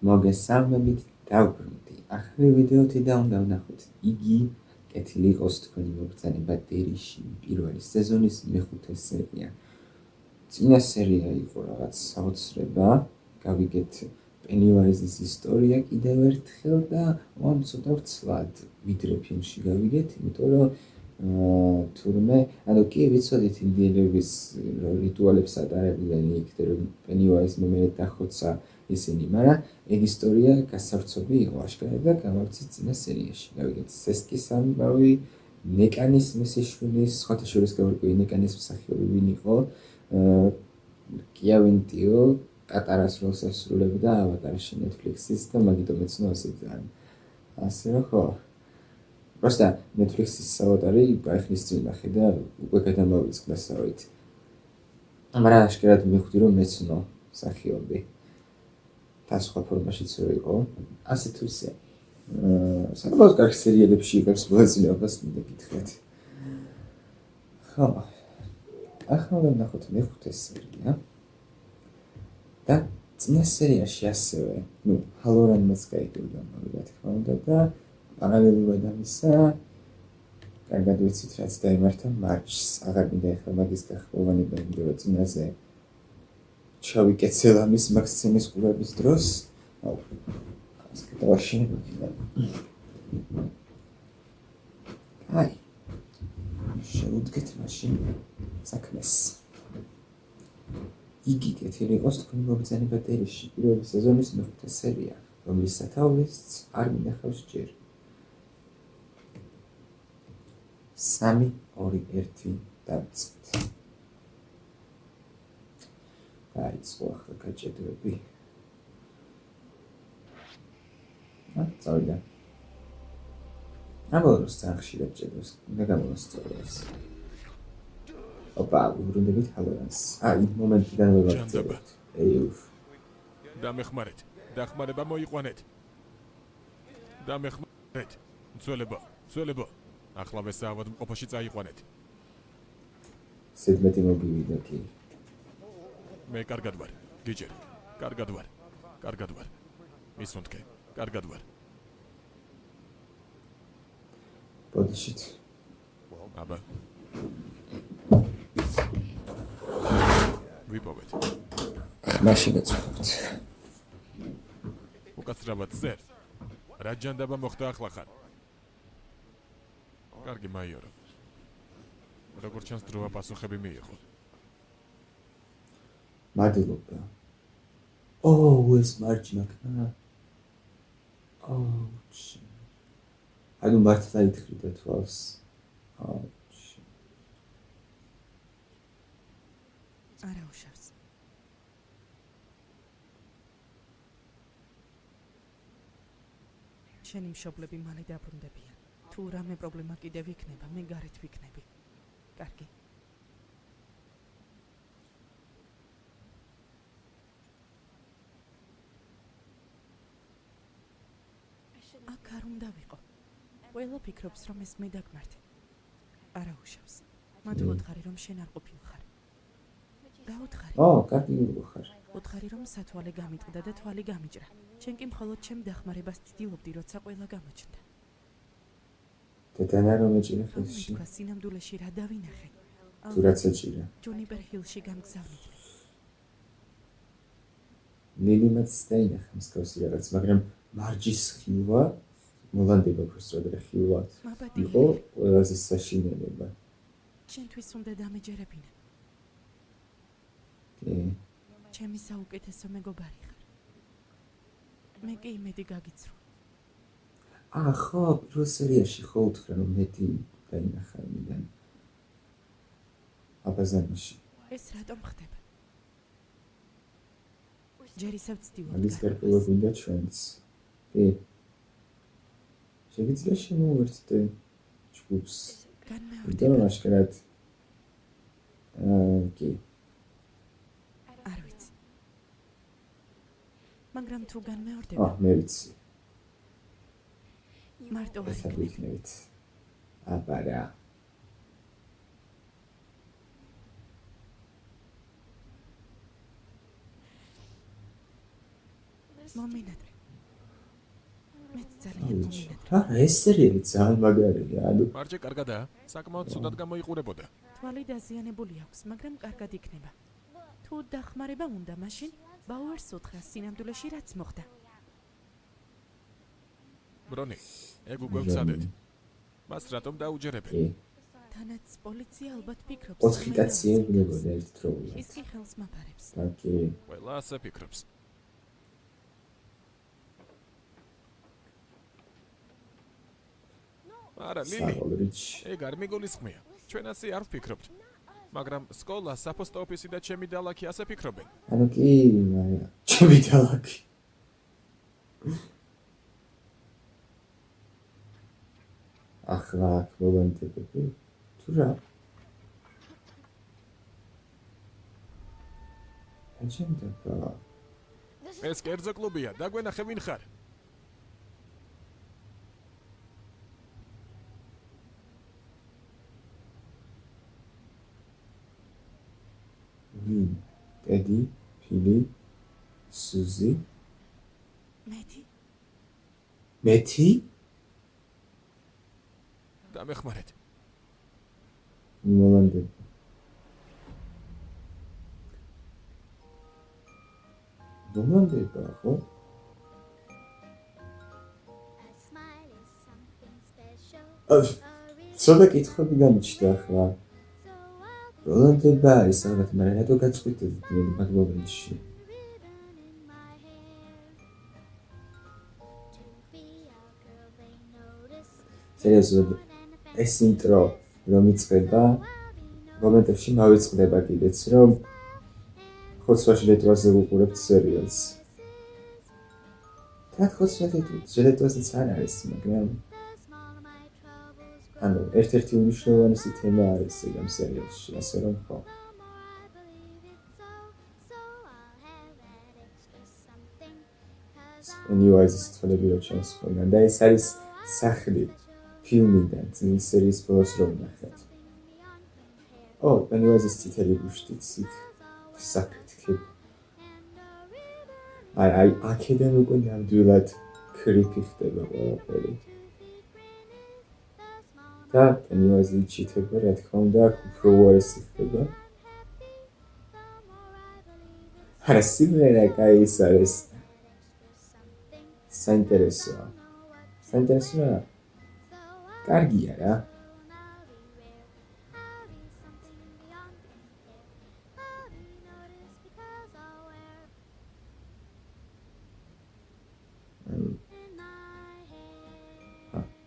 მოგესალმებით, დავბრუნდი. ახალი ვიდეოთი და უნდა ვნახოთ იგი კეთილი იყოს თქვენი მოგზაურობა დერიში პირველი სეზონის მეხუთე სერია. წინა სერია იყო რაღაც საოცრება, გავიგეთ პენივაიზის ისტორია კიდევ ერთხელ და ცოტა ვრცლად ვიდრე ფილმში გავიგეთ, იმიტომ რომ თურმე, კი ვიცოდით ინდიელების რიტუალებს ატარებდნენ იქ, რომ პენივაიზმა მე დახოცა ისინი, მაგრამ ეგ ისტორია გასავრცობი იყო აშკარად და გამოვცეთ წინა სერიაში. გავიგეთ სესკის ამბავი, ნეკანის მისიშვილის, სხვათა შორის გავარკვიე ნეკანის მსახიობი ვინ იყო, კიავინტიო კატარას როლს ასრულებდა ავატარში Netflix-ის და მაგიტომ ეცნო ასე ძალიან. ასე რომ ხო. Просто Netflix-ის ავატარი ახლის წინ ნახე და უკვე გადამოვიწყდა სავით. მაგრამ აშკარად მივხვდი რომ ეცნო მსახიობი. და სხვა ფორმაშიც რო იყო, ასე თუ ისე. საკმაოდ კარგი სერიალებში იღებს მონაწილეობას, მინდა გითხრათ. ხო. ახლა ვნახოთ მეხუთე სერია. და წინა სერიაში ასევე, ჰალორანმაც გაიგებდა რა თქმა უნდა და პარალელურად ამისა, კარგად ვიცით რაც დაემართა მარჩს, აღარ მინდა ეხლა მაგის გახმოვანება, იმიტომ რომ წინაზე ჩავიკეცელ ამის მაქსიმის ყურების დროს. ეს კეთილში მოკიდა. აი. შევუდგეთ მაშინ საქმეს. იგი კეთილი იყოს თქვენი მოგზაურობა დერიში პირველი სეზონის მეხუთე სერია, რომლის სათაურიც არ მინახავს ჯერ. 3, 2, 1 დავწყეთ. დაიწყო ახლა გაჭედვები. წავიდა. ამბობს ძალიან ხშირად ჭედავს, უნდა გამოსწორდეს. ოპა, უბრუნდებით ჰალორანს. იმ მომენტიდან ვევარდებით. ეიუფ. დამეხმარეთ. დახმარება მოიყვანეთ. დამეხმარეთ. ძველებო. ახლა ვესაავად მყოფაში წაიყვანეთ. სედმეტი მოგივიდა კი. მე კარგად ვარ. გიჯერ. კარგად ვარ. მისუნთქე. კარგად ვარ. ბოდიშით. აბა. ვიპოვეთ. მაშინ ეცხოვთ. უკაცრავად სერ. რა ჯანდაბა მოხდა ახლა ხარ? კარგი მაიორო. როგორც ჩანს დროა პასუხები მიიღო. მადლობა. ეს მარჯნა. ანუ მართლა ითხრიდა თვალს. არა უშავს. შენი მშობლები მალე დაბრუნდებიან. თუ რამე პრობლემა კიდევ იქნება, მე გარეთ ვიქნები. კარგი. აქ არ უნდა ვიყო. ყველა ფიქრობს, რომ ეს მე დაგმართე. არა უშავს. მათ ვუთხარი, რომ შენ არ ყოფილხარ. გაუთხარი. კარგი ვიყარ. უთხარი, რომ სათვალე გამიტყდა და თვალი გამიჭრა. შენ კი მხოლოდ ჩემ დახმარებას ცდილობდი, როცა ყველა გამოჩნდა. დედანა რომ ეჭირა ხელში. თქვა სინამდვილეში რა დავინახე. თუ რაც ეჭირა. ჯუნიპერ ჰილში გამგზავნით. ლილიმაც დაინახა მსგავსი რაღაც, მაგრამ მარჯის ხილვა, მოლანდება პროსტრადრე ხილვა. იყო ყველაზე საშინელება. შენთვის უნდა დამეჯერებინა. ჩემი საუკეთესო მეგობარი ხარ. მე კი იმედი გაგიცრუ. ხო, პირველ სერიაში ხო უთხრა რომ მეტი დაინახა იმიდან. აბაზანში. ეს რატომ ხდება? ჯერ ისევ ვცდილობ. მაგის გარკვევა გვინდა ჩვენც. კი. შეგიძლია შემოვერთდე ჯგუფს. განმეორდება. და აშკარად. კი. არ ვიცი. მაგრამ თუ განმეორდება. მე ვიცი. მარტო არ იქნებით. აბა რა. მომინადრე. მეც ძალიან მომინდა. რა ეს სერიალი ძალიან მაგარია, ანუ მარჯე კარგადაა, საკმაოდ ცუდად გამოიყურებოდა. თვალი დაზიანებული აქვს, მაგრამ კარგად იქნება. თუ დახმარება უნდა, მაშინ ბაუერს უთხრა სინამდვილეში რაც მოხდა. ბრონი, ეგ უკვე ვცადეთ. მას რატომ დაუჯერებენ? კი, თანაც პოლიცია ალბათ ფიქრობს, 4 კაცი ეუბნებოდა ერთდროულად. ის კი ხელს მაფარებს. და კი, ყველა ასე ფიქრობს. არა, ლილი, საგოლრიჩ. ეგ არ მიგულისხმია. ჩვენ ასე არ ვფიქრობთ. მაგრამ სკოლა, საფოსტო ოფისი და ჩემი დალაქი ასე ფიქრობენ. ანუ კი, მაგრამ ჩემი დალაქი. ახლა აქ მომენტები. თუ რა? აჩენდება. ეს კერძო კლუბია, დაგვენახე ვინ ხარ? ვინ? ტედი, ფილი, სუზი, მეტი მეთი? დამეხმარეთ. მომენტები. მომენტები, ხო? ცოტა კითხვები გამიჩნდა ახლა. როლანდება არის ალბათ, მაგრამ რატო გაწყვიტეთ მაგ მომენტში? სერიოზულად ეს ინტრო რომ იწყება, მომენტებში მოვიწყდება კიდეც, რომ ხოცვაში ლეტვაზე ვუყურებთ სერიალს. და ხოცვაში ლეტვაზეც არ არის, მაგრამ ანუ ერთ-ერთი უნიშნულოვანესი თემა არის ეგ ამ სერიალში, ასე რომ ხო. Anyways, თვალები რა ჩანს ხოლმე და ეს არის სახლი ფილმიდან წინის სერიის ბოლოს რომ ნახეთ. Anyways, ეს წითელი გუშტიც იქ საკეთებ. აი, აქედან უკვე ნამდვილად კრიპი ხდება ყველაფერი. და anyways, ჩიტება, რა თქმა უნდა, უფრო უარესი ხდება. არა, სიმღერა კაი ის არის. საინტერესოა. საინტერესოა. კარგია რა.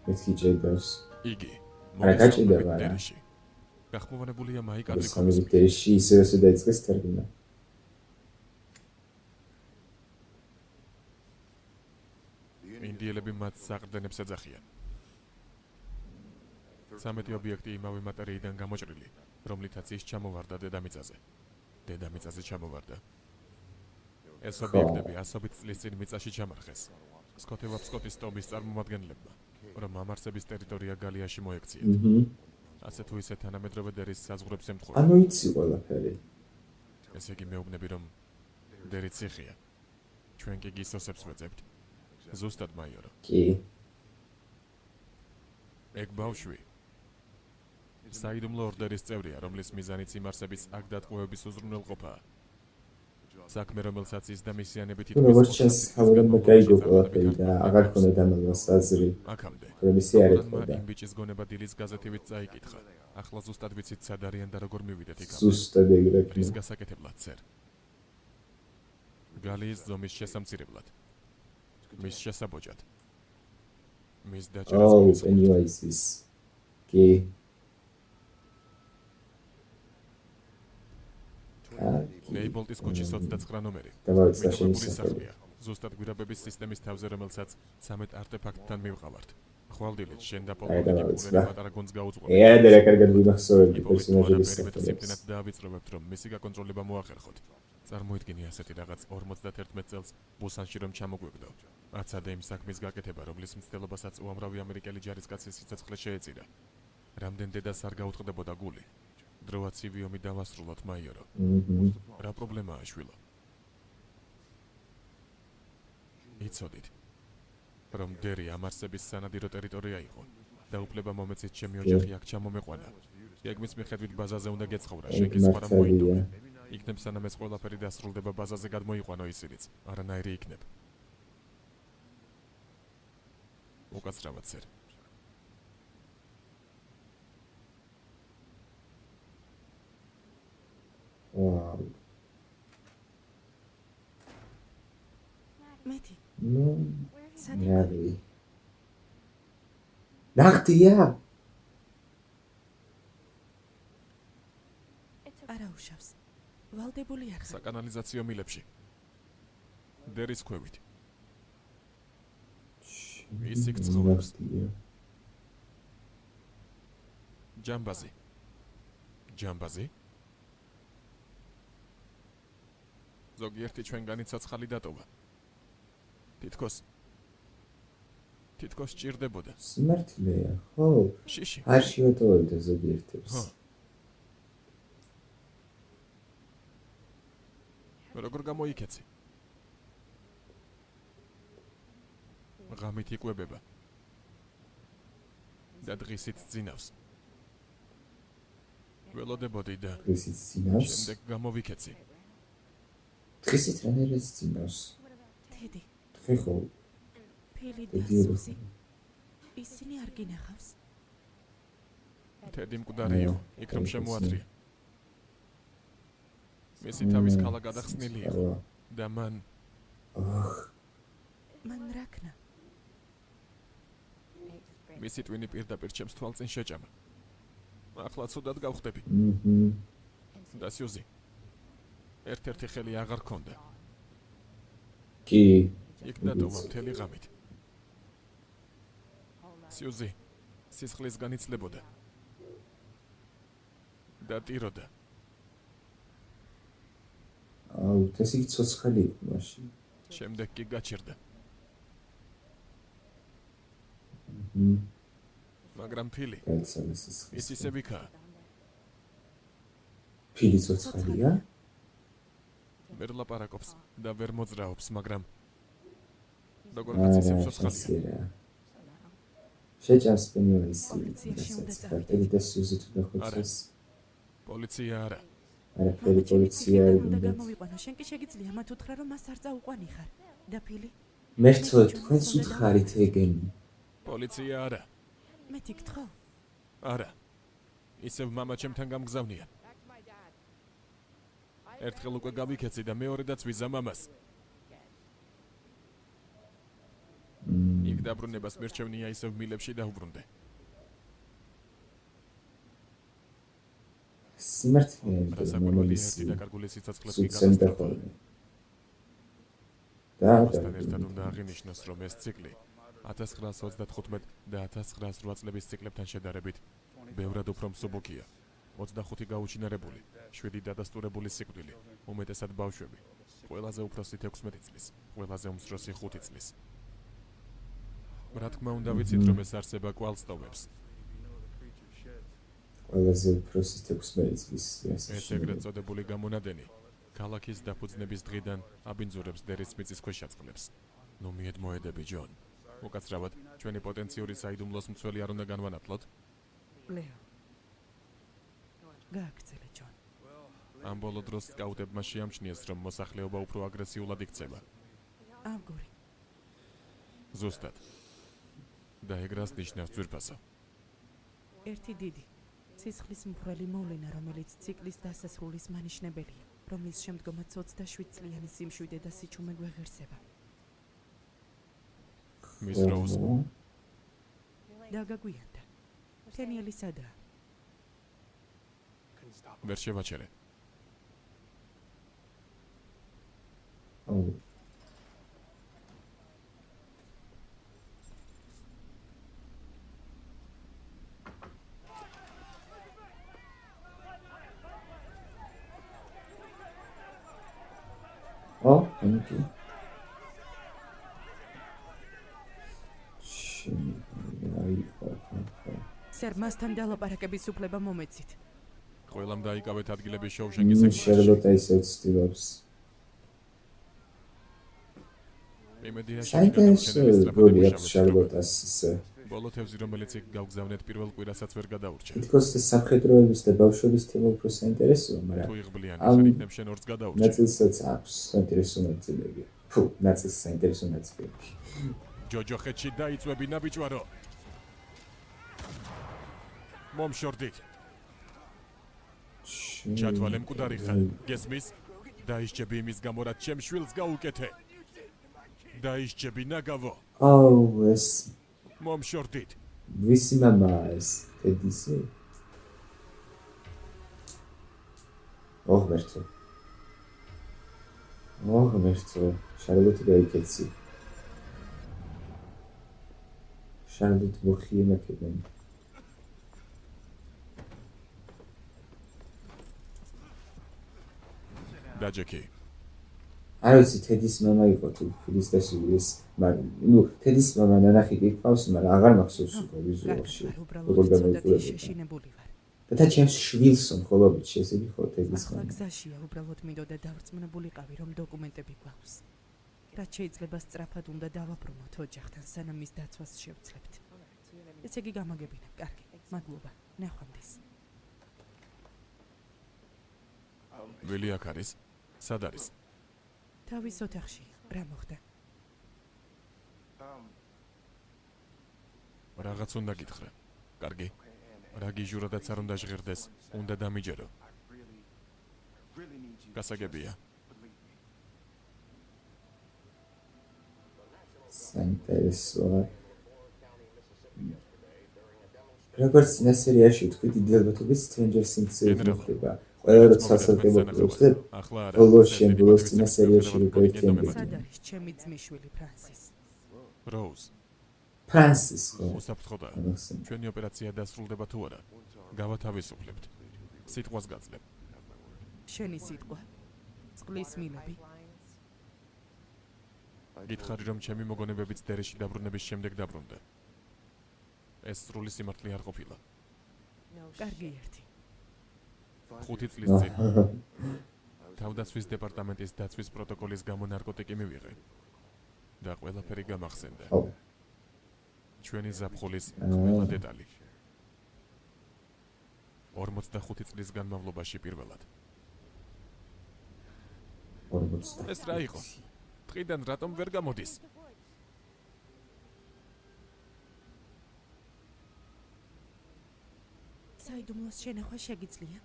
მეთქი ჭედავს. იგი. არა, გაჭირდება რა. გახმოვანებულია მაიკ სამი ადრიკოვის. ვიქტერში ისე დაიწყეს თარგმნა. ინდიელები მათ საყრდენებს ეძახიან. 13 ობიექტი იმავე მატერიიდან გამოჭრილი, რომლითაც ის ჩამოვარდა დედამიწაზე. დედამიწაზე ჩამოვარდა. ეს ობიექტები ასობით წლის წინ მიწაში ჩამარხეს. სკოტის ტომის წარმომადგენლებმა, რომ ამარსების ტერიტორია გალიაში მოექციათ. ასე თუ ისე თანამედროვე დერის საზღვრებს ემთხვევა. ანუ იცი ყველაფერი. ესე იგი მეუბნები, რომ დერი ციხეა. ჩვენ კი გისოსებს ვეძებთ. ზუსტად მაიორო. კი. ეგ ბავშვი საიდუმლო ორდერის წევრია, რომლის მიზანიც იმარსების აქ დატყვევების უზრუნველყოფაა. საქმე, რომელსაც ის და მისიანები თითქმის როგორც ჩანს, ხავერმა გაიგო ყველაფერი და აღარ ქონდა ამას აზრი. აქამდე. რომ ისე არ ეთქოდა. იმ ბიჭის გონება დილის გაზეთივით წაიკითხა. ახლა ზუსტად ვიცით სად არიან და როგორ მივიდეთ იქამდე. ზუსტად ეგრე. რის გასაკეთებლად, სერ? გალიის ზომის შესამცირებლად. მის შესაბოჯად. მის დაჭერას. Anyways, კი. ნეიბოლტის ქუჩის 29 ნომერი. დამავიწყდა შემოსახები. ზუსტად გვირაბების სისტემის თავზე, რომელსაც 13 არტეფაქტთან მივყავართ. ხვალდილით შენ და პოლკოვნიკი პატარა გუნდს გაუძღვებთ. და რა კარგად ვიმახსოვრებდი პერსონაჟების სახელებს. დაავიწრობთ, რომ მისი გაკონტროლება მოახერხოთ. წარმოიდგინე ასეთი რაღაც 51 წელს ბუსანში რომ ჩამოგვიგდო. აცადე იმ საქმის გაკეთება, რომლის მცდელობასაც უამრავი ამერიკელი ჯარისკაცის სიცოცხლე შეეწირა. რამდენ დედას არ გაუტყდებოდა გული. დროა ცივი ომი დავასრულოთ, მაიორო. რა პრობლემაა, შვილო? იცოდით. რომ დერი ამ არსების სანადირო ტერიტორია იყო და უფლება მომეცით ჩემი ოჯახი აქ ჩამომეყვანა. გეგმის მიხედვით ბაზაზე უნდა გეცხოვრა, შენ კი სხვა რამ მოინდომე. იქნებ სანამ ეს ყველაფერი დასრულდება ბაზაზე გადმოიყვანო ისინიც, არანაირი იქნებ. უკაცრავად სერ. ვაუ. მეტი, ნუ სად ნარი. ნახტია? არა უშავს. ვალდებული არ ხარ. საკანალიზაციო მილებში. დერის ქვევით. ის იქ ცხოვრობს. ჯამბაზი. ჯამბაზი? ზოგიერთი ჩვენგანი ცოცხალი დატოვა. თითქოს სჭირდებოდა. სიმართლეა, ხო? შიში. არ შევატოვებდა ზოგიერთებს. ხო. როგორ გამოიქეცი? ღამით იკვებება. და დღისით ძინავს. ველოდებოდი და ისიც ძინავს. შემდეგ გამოვიქეცი. დღისით რანაირად ძინავს? თედი, დღე ხო? ფილი და თედი სუსი. ისინი არ გინახავს. თედი მკვდარი იყო, იქ რომ შემოათრია. მისი თავის ქალა გადახსნილი იყო და მან მან რაკნა. მისი ტვინი პირდაპირ ჩემს თვალწინ შეჭამა. ახლა ცუდად გავხდები. და სიუზი. ერთ-ერთი ხელი აღარ ქონდა. კი. იქ დატოვა მთელი ღამით. სიუზი, სისხლისგან იცლებოდა. და ტიროდა. აუ, ეს იგი ცოცხალი იყო მაშინ. შემდეგ კი გაჩერდა. მაგრამ ფილი, გაიცალა სისხლის. ის ისევ იქაა. ფილი ცოცხალია? ვერ ლაპარაკობს და ვერ მოძრაობს, მაგრამ როგორღაც ისევ ცოცხალია. შეჭამს პენიოისი. პოლიციაში უნდა წავიდე და სიუზი თუ დახოცეს. პოლიცია არა. არაფერი პოლიცია არ უნდა უნდა. გამოვიყვანო. შენ კი შეგიძლია მათ უთხრა რომ მას არ წაუყვანი ხარ. და ფილი, მერცო თქვენ სულ ხარით ეგენი. პოლიცია არა. მე თვითონ არა. ისევ მამა ჩემთან გამგზავნია. ერთხელ უკვე გავიქეცი და მეორედაც ვიზა მამას. იქ დაბრუნებას მირჩევნია ისევ მილებში დაუბრუნდე. სიმართლეა რასაკვირველია ერთი დაკარგული სიცოცხლეს კი გასწრაფა. გადასწრაფა. და მასთან ერთად უნდა აღინიშნოს, რომ ეს ციკლი 1935 და 1908 წლების ციკლებთან შედარებით ბევრად უფრო მსუბუქია. 25 გაუჩინარებული, 7 დადასტურებული სიკვდილი, უმეტესად ბავშვები, ყველაზე უფროსი 16 წლის, ყველაზე უმცროსი 5 წლის. რა თქმა უნდა ვიცით, რომ ეს არსება კვალს ტოვებს. ყველაზე უფროსი 16 წლის ეს ეგრეთ წოდებული გამონადენი ქალაქის დაფუძნების დღიდან აბინძურებს დერის მიწისქვეშა წყლებს. ნუ მიედმოედები, ჯონ. უკაცრავად, ჩვენი პოტენციური საიდუმლოს მცველი არ უნდა განვანათლოთ. ლეო. გააგრძელე, ჯონ. ამ ბოლო დროს სკაუტებმა შეამჩნიეს, რომ მოსახლეობა უფრო აგრესიულად იქცევა. ამგური. ზუსტად. და ეგ რას ნიშნავს ძვირფასო? ერთი დიდი სისხლის მფრველი მოვლენა, რომელიც ციკლის დასასრულის მანიშნებელია, რომლის შემდგომაც 27 წლიანი სიმშვიდე და სიჩუმე გვეღირსება. მის როუზ დაგაგვიანდა. თენიელი სადაა? ვერ შევაჩერე. აუ. Thank you. სერ, მასთან დალაპარაკების უფლება მომეცით. ყველამ დაიკავეთ ადგილების შოუშენგის შერლოტა ისევ ცდილობს. იმედია საინტერესო როლი აქვს შარლოტას ისე. ბოლო თევზი რომელიც იქ გავგზავნეთ პირველ კვირასაც ვერ გადაურჩა. თითქოს ეს სამხედროების და ბავშვების თემა უფრო საინტერესოა, მაგრამ თუ იღბლიანი ხარ იქნებ შენ ორს გადაურჩა. ნაწილსაც აქვს საინტერესო ნაწილები. ფუ, ნაწილს საინტერესო ნაწილები. ჯოჯოხეთში დაიწვებინა ბიჭვარო. მომშორდით. ჩათვალე მკვდარი ხარ. გესმის? დაიშჩები იმის გამო რაც ჩემ შვილს გაუკეთე. დაიშჩები ნაგავო. აუ, ეს მომშორდით. ვისი მამაა ეს? ტედისი? ოღმერთო. შარლოტი გაიქეცი. შარლოტი მოხიენაკებენ. დაჯექი. არ ვიცი, ტედის მამა იყო თუ ფილის დასრულეს, მაგრამ ტედის მამა ნანახი გიყავს, მაგრამ აღარ მახსოვს უკვე ვიზუალში. როგორ გამოიყურებოდა. შეშინებული ვარ. და ჩემს შვილსო მხოლოდ შესები ხო ტედის ახლა მამა. გზაშია, უბრალოდ მინდოდა დავრწმუნებულიყავი, რომ დოკუმენტები გვაქვს. რაც შეიძლება სწრაფად უნდა დავაბრუნოთ ოჯახთან, სანამ მის დაცვას შევძლებთ. ესე იგი გამაგებინებ, კარგი, მადლობა, ნახვამდის. ვილი აქ არის? სად არის? თავის ოთახში, რა მოხდა? რაღაც უნდა გითხრა. კარგი. რა გიჟურადაც არ უნდა ჟღერდეს, უნდა დამიჯერო. გასაგებია. საინტერესოა. როგორც წინა სერიაში თქვით, იდეალბათობის Stranger Things-ზე მოხდება. ყველა როცა სასარგებლოებს და ახლა არა. ბოლოს წინა სერიაში როგორ ერთიანდება. სად არის ჩემი ძმისშვილი ფრანსის? როუზ, ფრანსის ხო? უსაფრთხოდაა. ამასთან. ჩვენი ოპერაცია დასრულდება თუ არა? გავათავისუფლებთ. სიტყვას გაძლებ. შენი სიტყვა. წყლის მილები. გითხარი რომ ჩემი მოგონებებიც დერეში დაბრუნების შემდეგ დაბრუნდა. ეს სრული სიმართლე არ ყოფილა. კარგი ერთი. 5 წლის წინ თავდაცვის დეპარტამენტის დაცვის პროტოკოლის გამო ნარკოტიკი მივიღე და ყველაფერი გამახსენდა. ჩვენი ზაფხულის ყველა დეტალი. 45 წლის განმავლობაში პირველად. 40. ეს რა იყო? დღიდან რატომ ვერ გამოდის? საიდუმლოს შენახვა შეგიძლია?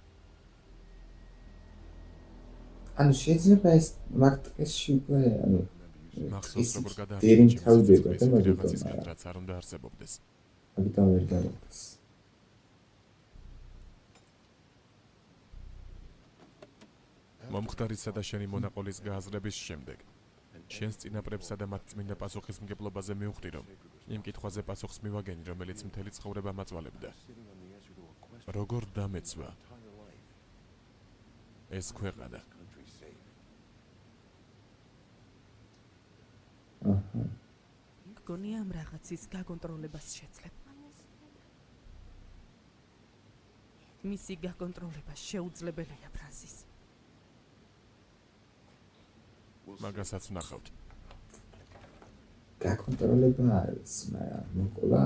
ანუ შეიძლება ეს მარტკესში უკვე ანუ მახსოვს როგორ დერი მთავრდება და რაღაცის მაგიტომ რაც არ უნდა არსებობდეს. მაგიტომ ვერ გამოდის. მომხდარისა და შენი მონაყოლის გააზრების შემდეგ შენს წინაპრებსა და მათ წმინდა პასუხისმგებლობაზე მივხვდი, რომ იმ კითხვაზე პასუხს მივაგენი, რომელიც მთელი ცხოვრება მაწვალებდა. როგორ დამეცვა ეს ქვეყანა? აჰა. გგონია ამ რაღაცის გაკონტროლებას შეძლებ. მისი გაკონტროლება შეუძლებელია, ფრანსის. მაგასაც ვნახავთ. გაკონტროლება არის, მაგრამ მოყოლა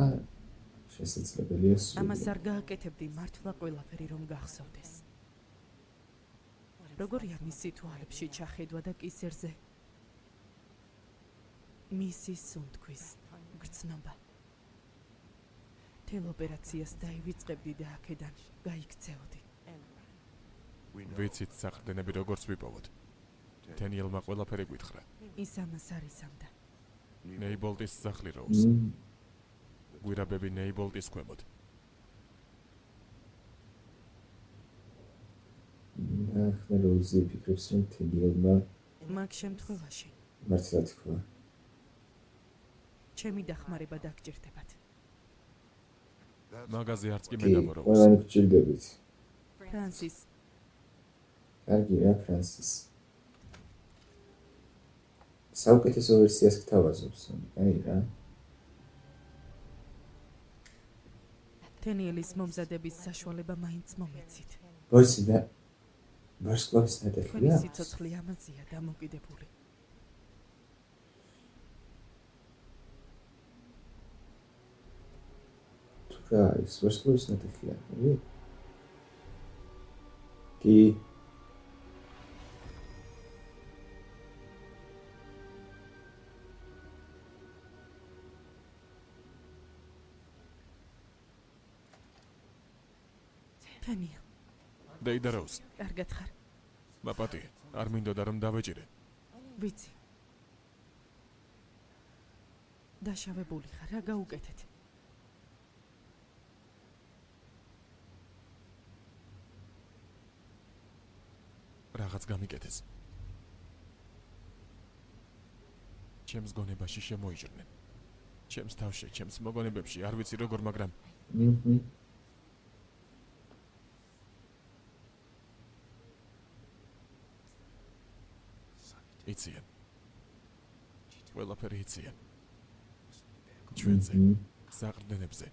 შესაძლებელია სულ. ამას არ გააკეთებდი მართლა ყველაფერი რომ გახსოვდეს. როგორია მისი თვალებში ჩახედვა და კისერზე მისი სუნთქვის გრძნობა. თელ ოპერაციას დაივიწყებდი და აქედან გაიქცეოდი. ვიცით საყრდენები როგორც ვიპოვოთ. თენიელმა ყველაფერი გვითხრა. ის ამას არ იზამდა. ნეიბოლტის სახლი როუს. გვირაბები ნეიბოლტის ქვემოთ. ახლა როუზი ფიქრობს, რომ თენიელმა მაგ შემთხვევაში მართლა თქვა. ჩემი დახმარება დაგჭირდებათ. მაგაზე არც კი კი, მედამო როუს. ყველანი გჭირდებით. ფრანსის, კარგი რა, ფრანსის. საუკეთესო ვერსიას გთავაზობს, აი რა. თენიელის მომზადების საშუალება მაინც მომეცით. ბორცი და ვარსკვლავის თქვენი ნატეხია? სიცოცხლე ამაზეა დამოკიდებული. რა არის ვერსლუის ნათიხია კი ფენია, დეიდა როუზ, კარგად ხარ? მაპატი, არ მინდოდა რომ დავეჭირე. ვიცი. დაშავებული ხარ, რა გაუკეთეთ? რაღაც გამიკეთეს. ჩემს გონებაში შემოიჭრნენ. ჩემს თავში, ჩემს მოგონებებში, არ ვიცი როგორ, მაგრამ იციან. ყველაფერი იციან. ჩვენზე, საყრდენებზე,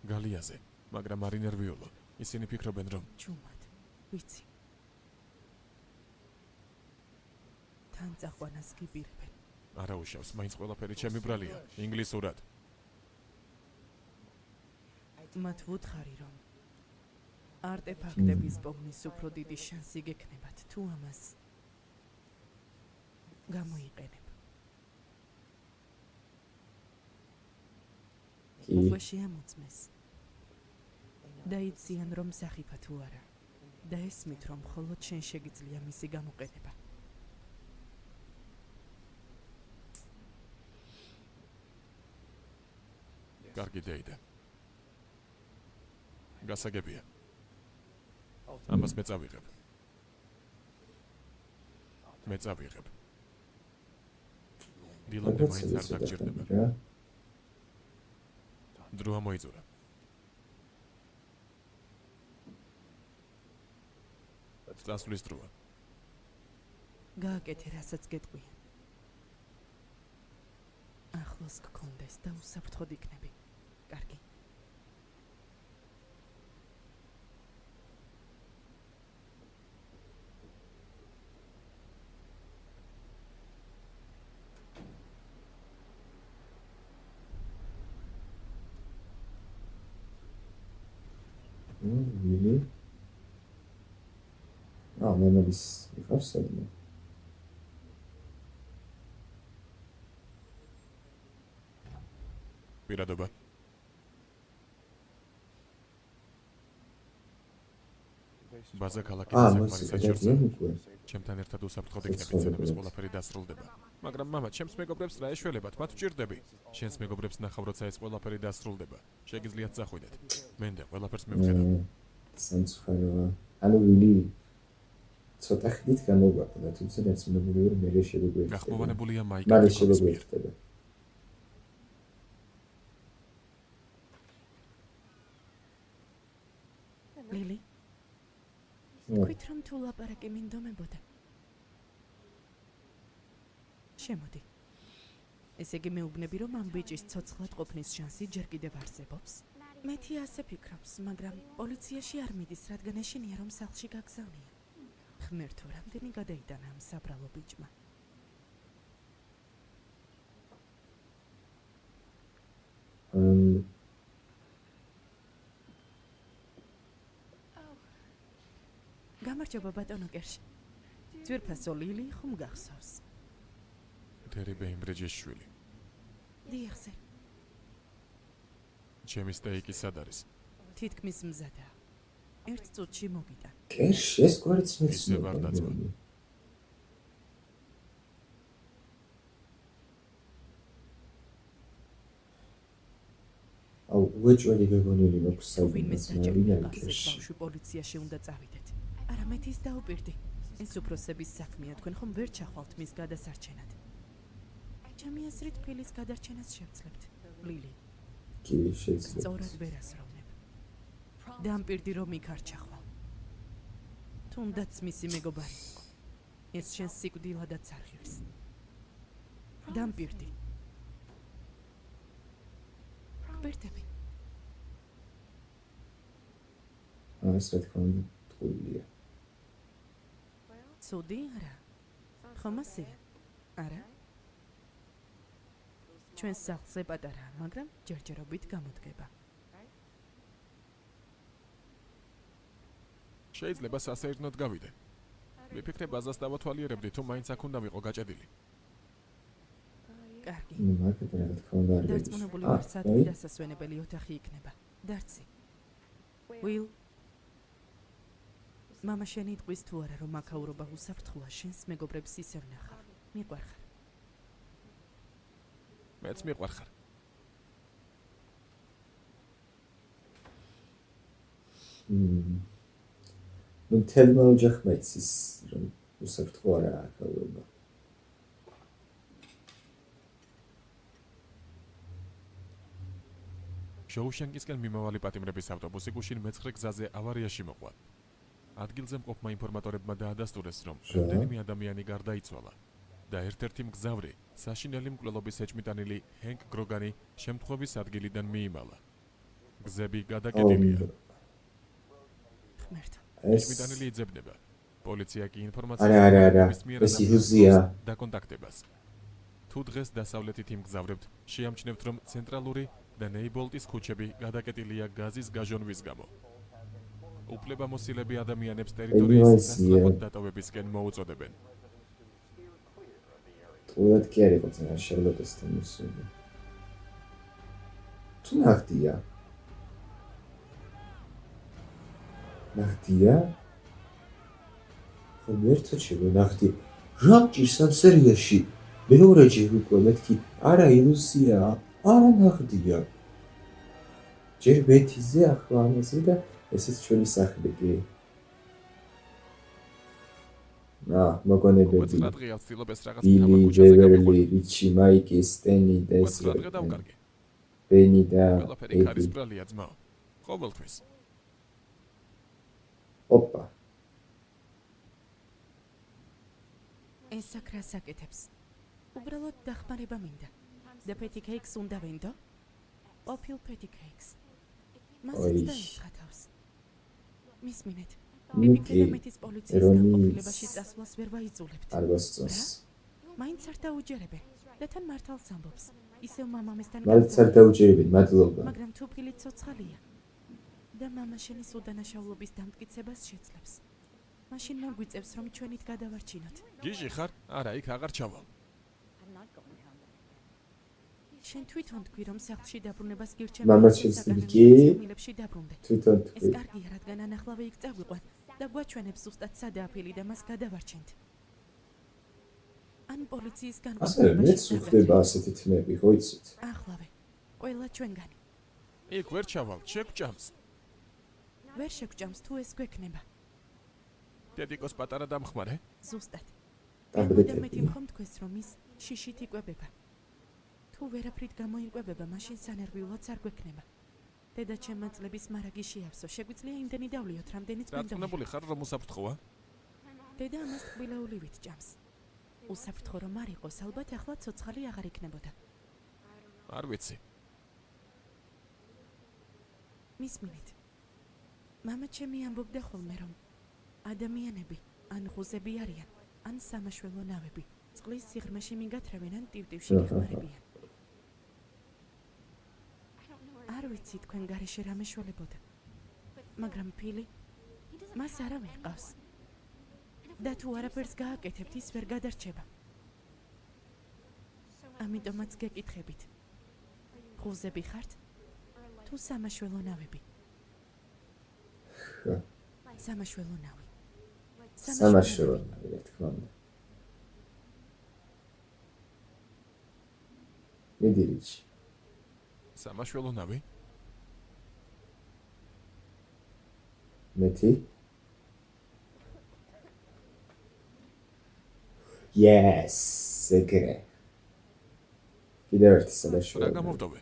გალიაზე, მაგრამ არ ინერვიულო. ისინი ფიქრობენ, რომ ჩუმად, ვიცი. თან წაყვანას გიპირებენ. არა უშავს, მაინც ყველაფერი ჩემი ბრალია, ინგლისურად. მათ ვუთხარი, რომ არტეფაქტების პოვნის უფრო დიდი შანსი გექნებათ, თუ ამას გამოიყენებ. უკვე შეამოწმეს. და იციან, რომ სახიფა თუ არა. და ესმით, რომ მხოლოდ შენ შეგიძლია მისი გამოყენება. კარგი დეიდა. გასაგებია. ამას მე წავიღებ. დილამდე მაინც არ დაგჭირდება. დროა მოიწურა. წასვლის დროა. გააკეთე, რასაც გეტყვიან. ახლოს გქონდეს და უსაფრთხოდ იქნები. კარგი. really? მემების იყავს სადმე? პირადობა. ბაზა ქალაქის საკმარის საჭიროა. ჩემთან ერთად უსაფრთხოდ იქნებით, სანამ ეს ყველაფერი დასრულდება. მაგრამ მამა, ჩემს მეგობრებს რა ეშველებათ, მათ ვჭირდები. შენს მეგობრებს ნახავ, როცა ეს ყველაფერი დასრულდება. შეგიძლიათ წახვიდეთ. მენდა ყველაფერს მივხედავ. სამწუხაროა. ანუ ვილი ცოტა ხნით გამოგვაყდა, თუმცა ნაცნობები ვერ მე შეგვეერთდება. გახმოვანებულია მაიკ მალე შეგვეერთდება. ლილი? თქვით, რომ თუ ლაპარაკი მინდომებოდა. შემოდი. ესე იგი მეუბნები, რომ ამ ბიჭის ცოცხლად ყოფნის შანსი ჯერ კიდევ არსებობს? მეთი ასე ფიქრობს, მაგრამ პოლიციაში არ მიდის, რადგან ეშინია, რომ სახლში გაგზავნია. ღმერთო, რამდენი გადაიტანა ამ საბრალო ბიჭმა. გამარჯობა ბატონო კერში. ძვირფასო ლილი ხომ გახსოვს? თერი ბეიმბრიჯის შვილი. დიახ, სერ. ჩემი სტეიკი სად არის? თითქმის მზადაა. ერთ წუთში მოგიტან. კერში ეს გვარიც ისე მეცნობა. ვარ დაწვა. აუ უეჭველი გეგონილი მაქვს ვინმე საერთოდ საჭიროა ბავშვი პოლიციაში უნდა წავიდეთ. არამედ ის დაუპირდი. ეს უფროსების საქმეა, თქვენ ხომ ვერ ჩახვალთ მის გადასარჩენად. ჩემი აზრით ფილის გადარჩენას შევძლებთ. ლილი, კი შეიძლება. სწორად ვერ ასროვნებ. დამპირდი რომ იქ არ ჩახვალ. თუნდაც მისი მეგობარი. ეს შენ სიკვდილადაც არ ღირს. დამპირდი. ბერტები. ეს რა თქმა უნდა თქულია. ცუდი არა? ხომ ასეა? არა? ჩვენ სახლზე პატარაა, მაგრამ ჯერჯერობით გამოდგება. შეიძლება სასეირნოდ გავიდე. მიფიქრე ბაზას დავათვალიერებდი, თუ მაინც აქ უნდა მიყო გაჭედილი. კარგი. ნუ მაგათ რა თქმა უნდა არ დარწმუნებული გიგოს. ვარ, სადმე დასასვენებელი ოთახი იქნება. დარცი. Will. მამა შენი იტყვის თუ არა, რომ აქაურობა უსაფრთხოა, შენს მეგობრებს ისევ ნახავ. მიყვარხარ. მეც მიყვარხარ. ნუ თელმა ოჯახმა იცის რომ უსაფრთხო არაა აქაურობა. შოუშენკისკენ მიმავალი პატიმრების ავტობუსი გუშინ მეცხრე გზაზე ავარიაში მოყვა. ადგილზე მყოფმა ინფორმატორებმა დაადასტურეს, რომ რამდენიმე ადამიანი გარდაიცვალა და ერთ-ერთი მგზავრი, საშინელი მკვლელობის ეჭმიტანილი ჰენკ გროგანი შემთხვევის ადგილიდან მიიმალა. გზები გადაკეტილია. ღმერთო. ეჭმიტანილი იძებნება. პოლიცია კი ინფორმაციას არა, ეს ილუზია. დაკონტაქტებას. თუ დღეს დასავლეთით იმგზავრებთ, შეამჩნევთ, რომ ცენტრალური და ნეიბოლტის ქუჩები გადაკეტილია გაზის გაჟონვის გამო. უფლებამოსილები ადამიანებს ტერიტორიის სასწრაფოდ დატოვებისკენ მოუწოდებენ. თუნდაც კი არ იყო ძნა შარლოტესთან მოსული. თუ ნახტია? ნახტია? ხო მერტო ჩებო ნახტი. რა ჭირს ამ სერიაში? მეორეჯერ უკვე მეთქი, არა ილუზია, არა ნახტია. ჯერ ბეთიზე ახლა ამაზე და ესეც ჩვენი სახლი კი. მოგონებები. უცხრა დღეა ვცდილობ ეს რაღაც ბილი, ქუჩაზე ბევერლი, გამოვიყო. რიჩი, მაიკი, სტენი და ეს. უცხრა დღე დავკარგე. ბენი და ყველაფერი ხარისბრალია ძმაო. ყოველთვის. ოპა. ეს აქ რას აკეთებს? უბრალოდ დახმარება მინდა. და პეტი კეიქს უნდა ვენდო? ყოფილ პეტი კეიქს. მასაც დაისხათავს. მისმინეთ. მიფიქრე მეთის პოლიციის განყოფილებაში წასვლას ვერ ვაიძულებთ. არ გასწონს. მაინც არ დაუჯერებენ. და თან მართალს ამბობს. ისევ მამამისთან მაინც არ დაუჯერებენ, მადლობა. მაგრამ თუ ფილი ცოცხალია და მამა შენის უდანაშაულობის დამტკიცებას შეძლებს. მაშინ მოგვიწევს რომ ჩვენით გადავარჩინოთ. გიჟი ხარ? არა, იქ აღარ ჩავალ. შენ თვითონ თქვი რომ სახლში დაბრუნებას მამაც გირჩევენ შეცდილი კი? მილებში დაბრუნდე. თვითონ ეს თქვი. კარგია, რადგან ანახლავე იქ წავიყვან და გვაჩვენებს ზუსტად სადაა ფილი და მას გადავარჩენთ. ან პოლიციის ასე განყოფილებაში მეც უხდება ასეთი თმები, ხო იცით? ახლავე. ყველა ჩვენგანი. იქ ვერ ჩავალ, შეგვჭამს. ვერ შეგვჭამს თუ ეს გვექნება. დედიკოს პატარა დამხმარე? ზუსტად. ტაბლეტები. მეტი მხომ თქვეს რომ ის შიშით იკვებება. თუ ვერაფრით გამოიკვებება, მაშინ სანერვიულაც არ გვექნება. დედა ჩემმა წლების მარაგი შეავსო. შეგვიძლია იმდენი დავლიოთ, რამდენიც მინდა. დარწმუნებული ხარ რომ უსაფრთხოა? დედა ამას ტყბილეულივით ჭამს. უსაფრთხო რომ არ იყოს, ალბათ ახლა ცოცხალი აღარ იქნებოდა. არ ვიცი. მისმინეთ. მამა ჩემი ამბობდა ხოლმე რომ ადამიანები ან ღუზები არიან, ან სამაშველო ნავები. წყლის სიღრმეში მიგათრევენ ან ტივტივში გეხმარებიან. არ ვიცი თქვენ გარეშე რა მეშველებოდა. მაგრამ ფილი მას არავინ ყავს. და თუ არაფერს გააკეთებთ, ის ვერ გადარჩება. ამიტომაც გეკითხებით. ღუზები ხართ? თუ სამაშველო ნავები? სამაშველო ნავი. სამაშველო, რა თქმა უნდა. მიდირიჩი. სამაშველო ნავი? მეტი? Yes, ეგრე. კიდევ ერთი რა სამაშველო. გამოვდოვე?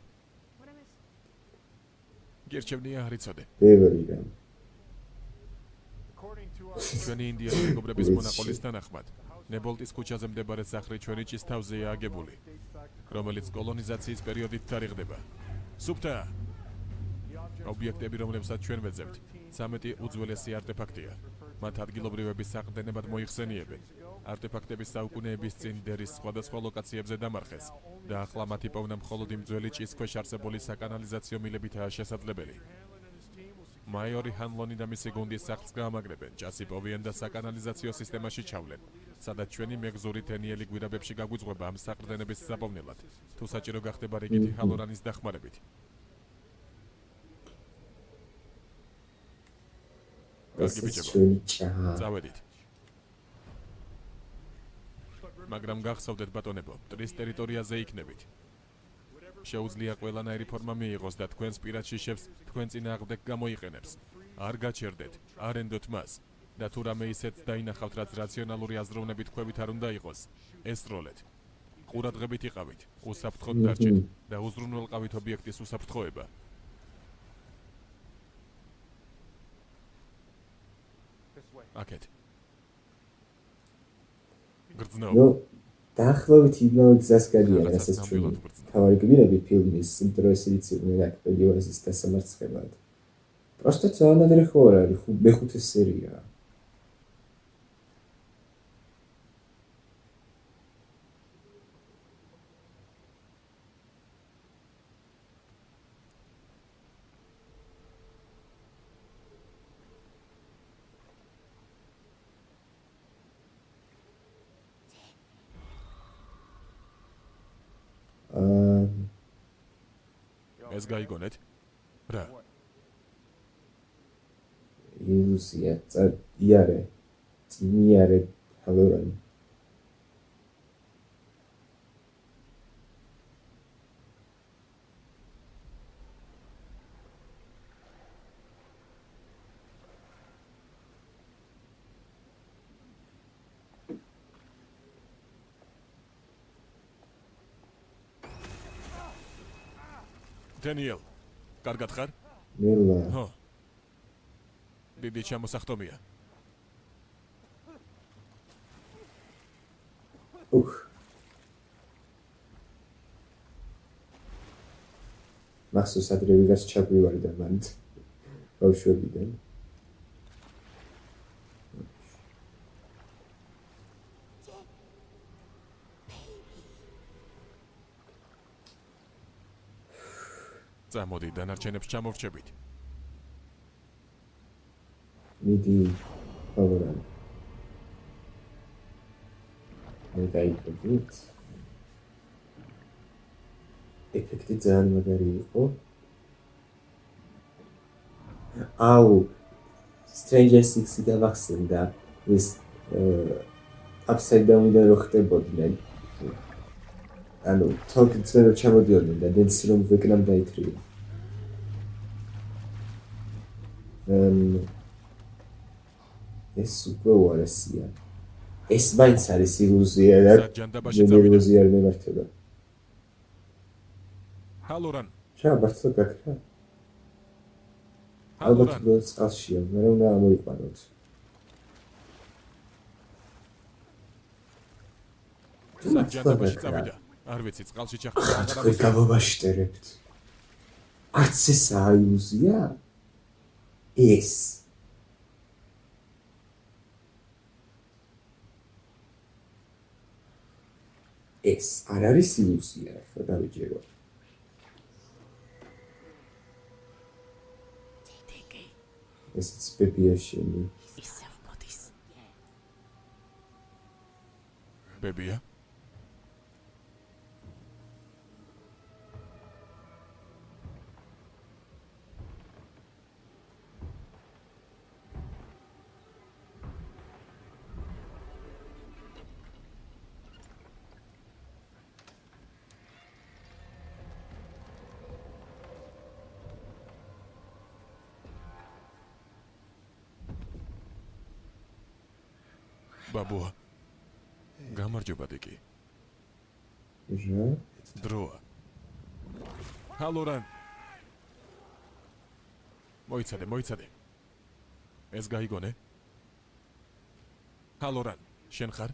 გერჩევნია არ იცოდე. ბევრი რამ. ჩვენი ინდიელი მეგობრების მონაყოლის თანახმად, ნებოლტის ქუჩაზე მდებარე სახლი ჩვენი ჭისთავზეა აგებული, რომელიც კოლონიზაციის პერიოდით თარიღდება. სუფთა! ობიექტები, რომლებსაც ჩვენ ვეძებთ, 13 უძველესი არტეფაქტია. მათ ადგილობრივების საყრდენებად მოიხსენიებენ. არტეფაქტების საუკუნეების წინ დერის სხვადასხვა ლოკაციებზე დამარხეს და ახლა მათი პოვნა მხოლოდ იმ ძველი ჭის ქვეშ არსებული საკანალიზაციო მილებითაა შესაძლებელი. მაიორი ჰანლონი და მისი გუნდის სახლს გაამაგრებენ, ჭასი პოვიან და საკანალიზაციო სისტემაში ჩავლენ. სადაც ჩვენი მეგზური თენიელი გვირაბებში გაგვიძღვება ამ საყრდენების საპოვნელად, თუ საჭირო გახდება რიგითი ჰალორანის დახმარებით. კარგი ბიჭებო, წავედით. მაგრამ გახსოვდეთ ბატონებო, ტრის ტერიტორიაზე იქნებით. შეუძლია ყველანაირი ფორმა მიიღოს და თქვენს პირად შიშებს თქვენ წინააღმდეგ გამოიყენებს. არ გაჩერდეთ, არ ენდოთ მას. და თუ რამე ისეთს დაინახავთ, რაც რაციონალური აზროვნებით ქვევით არ უნდა იყოს, ესროლეთ. ყურადღებით იყავით, უსაფრთხოდ დარჩეთ და უზრუნველყავით ობიექტის უსაფრთხოება. აკეთ. გრძნო. დაახლოებით იმავე გზას გადიან, რასაც ჩვენ თავარი გვირაბი ფილმის დროის რიცხვი აკპედიოსის დასამარცხებლად. პროსტა ძალიან ხო არ არის, მეხუთე სერია. ეს გაიგონეთ? რა? ილუზია, იარე, წინიარე, ჰალორანი. დენიელ, კარგად ხარ? მელა. ხო. დიდი ჩამოსახტომია. მახსოვს ადრე ვიღაც ჩაგვივარი და მან ბავშვებიდან. წამოდი, დანარჩენებს ჩამოვრჩებით. მიდი, ჰალორანი. მე დაიწყებით. ეფექტი ძალიან მაგარი იყო. აუ, Stranger Things-ი დავახსენდა ის upside down-დან რო ხტებოდნენ. ანუ თორქცენ რო ჩამოდიოდნენ და დენს რომ ვეკნამ დაითრია. ეს უკვე უარესია. ეს მაინც არის ილუზია და ილუზია არ მემართება. ჰალორან. შაბათო გაქრა. ალბათ რო წყალშია, მაგრამ უნდა ამოიყვანოთ. საჯანდაბაში წავიდა. არ ვიცი, წყალში ჩახტა აღარ აღარ გამომაშტერებთ. არც ესაა ილუზია? ეს არ არის ილუზია, ხო დავიჯერო. ესეც ბებია შენი. ისევ მოდის. ბებია? ბაბუა. გამარჯობა დიკი. ჟა? დროა. ჰალორან. მოიცადე. ეს გაიგონე? ჰალორან, შენ ხარ?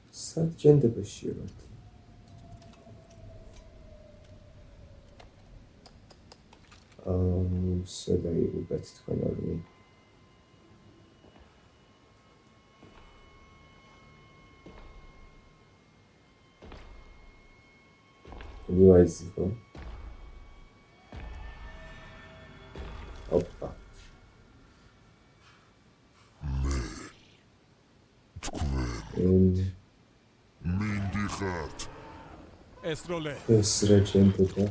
საჯანდაბაში ვართ. სადაიღებათ თქვენ ორი. anyways ხო ოპა მინდი ხართ ეს როლე ეს რეჯენტია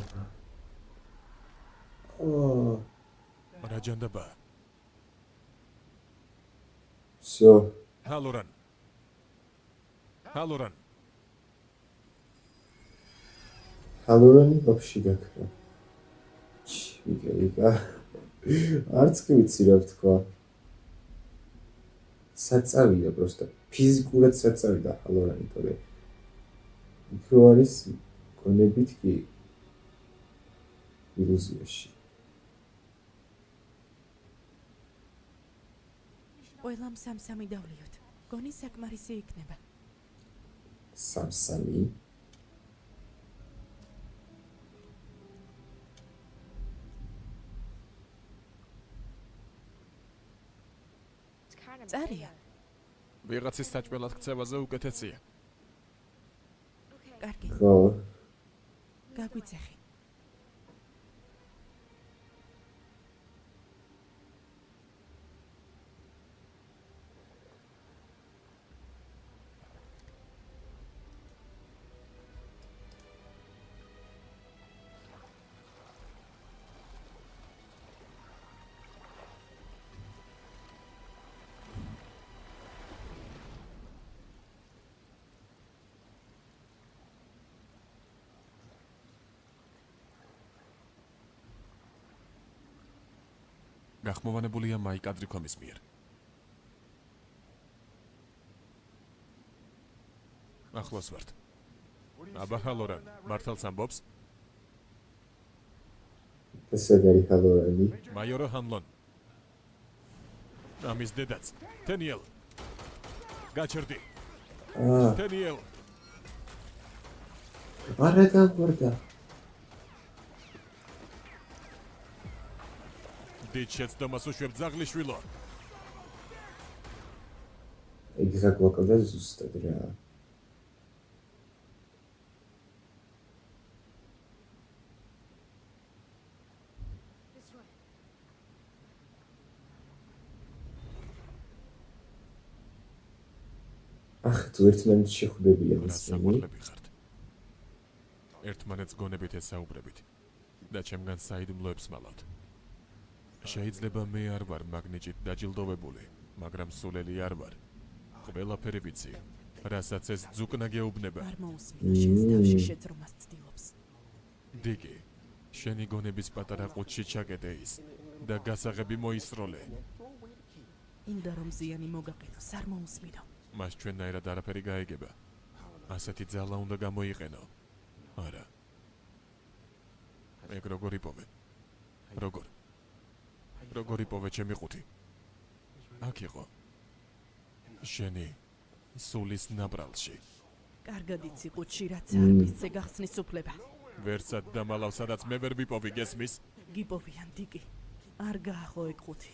რა ჯანდაბა всё ჰალორან ჰალორანი вообще გაქრა ვიკა არც კი ვიცი რა ვთქვა საწავიდა просто ფიზიკურად საწავიდა ჰალორანი თორე უფრო არის გონებით კი ილუზიაში ყველამ სამ-სამი დავლიოთ. გონი საკმარისი იქნება. სამ-სამი წარია. ვიღაცის საჭმელად ქცევაზე უკეთესია კარგი. ხო გაგვიძახი. გახმოვანებულია მაიკ ადრიქომის მიერ. ახლოს ვართ. აბა ჰალორან, მართალს ამბობს? ესეც არის ჰალორანი მაიორო ჰანლონ. ამის დედაც, თენიელ. გაჩერდი. თენიელ. არა დაგვარდა დიდ შეცდომას უშვებ ძაღლიშვილო. იგი გაგვაკლდა ზუსტად რა ახ თუ ერთმანეთს შეხვდებიან რა ისინი საყვარლები ხართ. ერთმანეთს გონებით ესაუბრებით და ჩემგან საიდუმლოებს მალავთ. შეიძლება მე არ ვარ მაგნიჭით დაჯილდოვებული, მაგრამ სულელი არ ვარ. ყველაფერი ვიცი, რასაც ეს ძუკნა გეუბნება. არ მოусმინო შენს თავში შეძრომას ცდილობს. დიგი, შენი გონების პატარა ყუთში ჩაკეტე ის და გასაღები მოისროლე. ინდა რომ ზიანი მოგაყენოს, არ მოусმინო. მას ჩვენნაირად არაფერი გაეგება. ასეთი ძალა უნდა გამოიყენო. არა. ეგ როგორ იპოვე? როგორ იპოვე ჩემი ყუთი? აქ იყო. შენი სულის ნაბრალში. კარგად იცი ყუთში რაც არ მისცე გახსნის უფლება. ვერსად დამალავ, სადაც მე ვერ ვიპოვი, გესმის? გიპოვიან დიკი. არ გაახო ეგ ყუთი.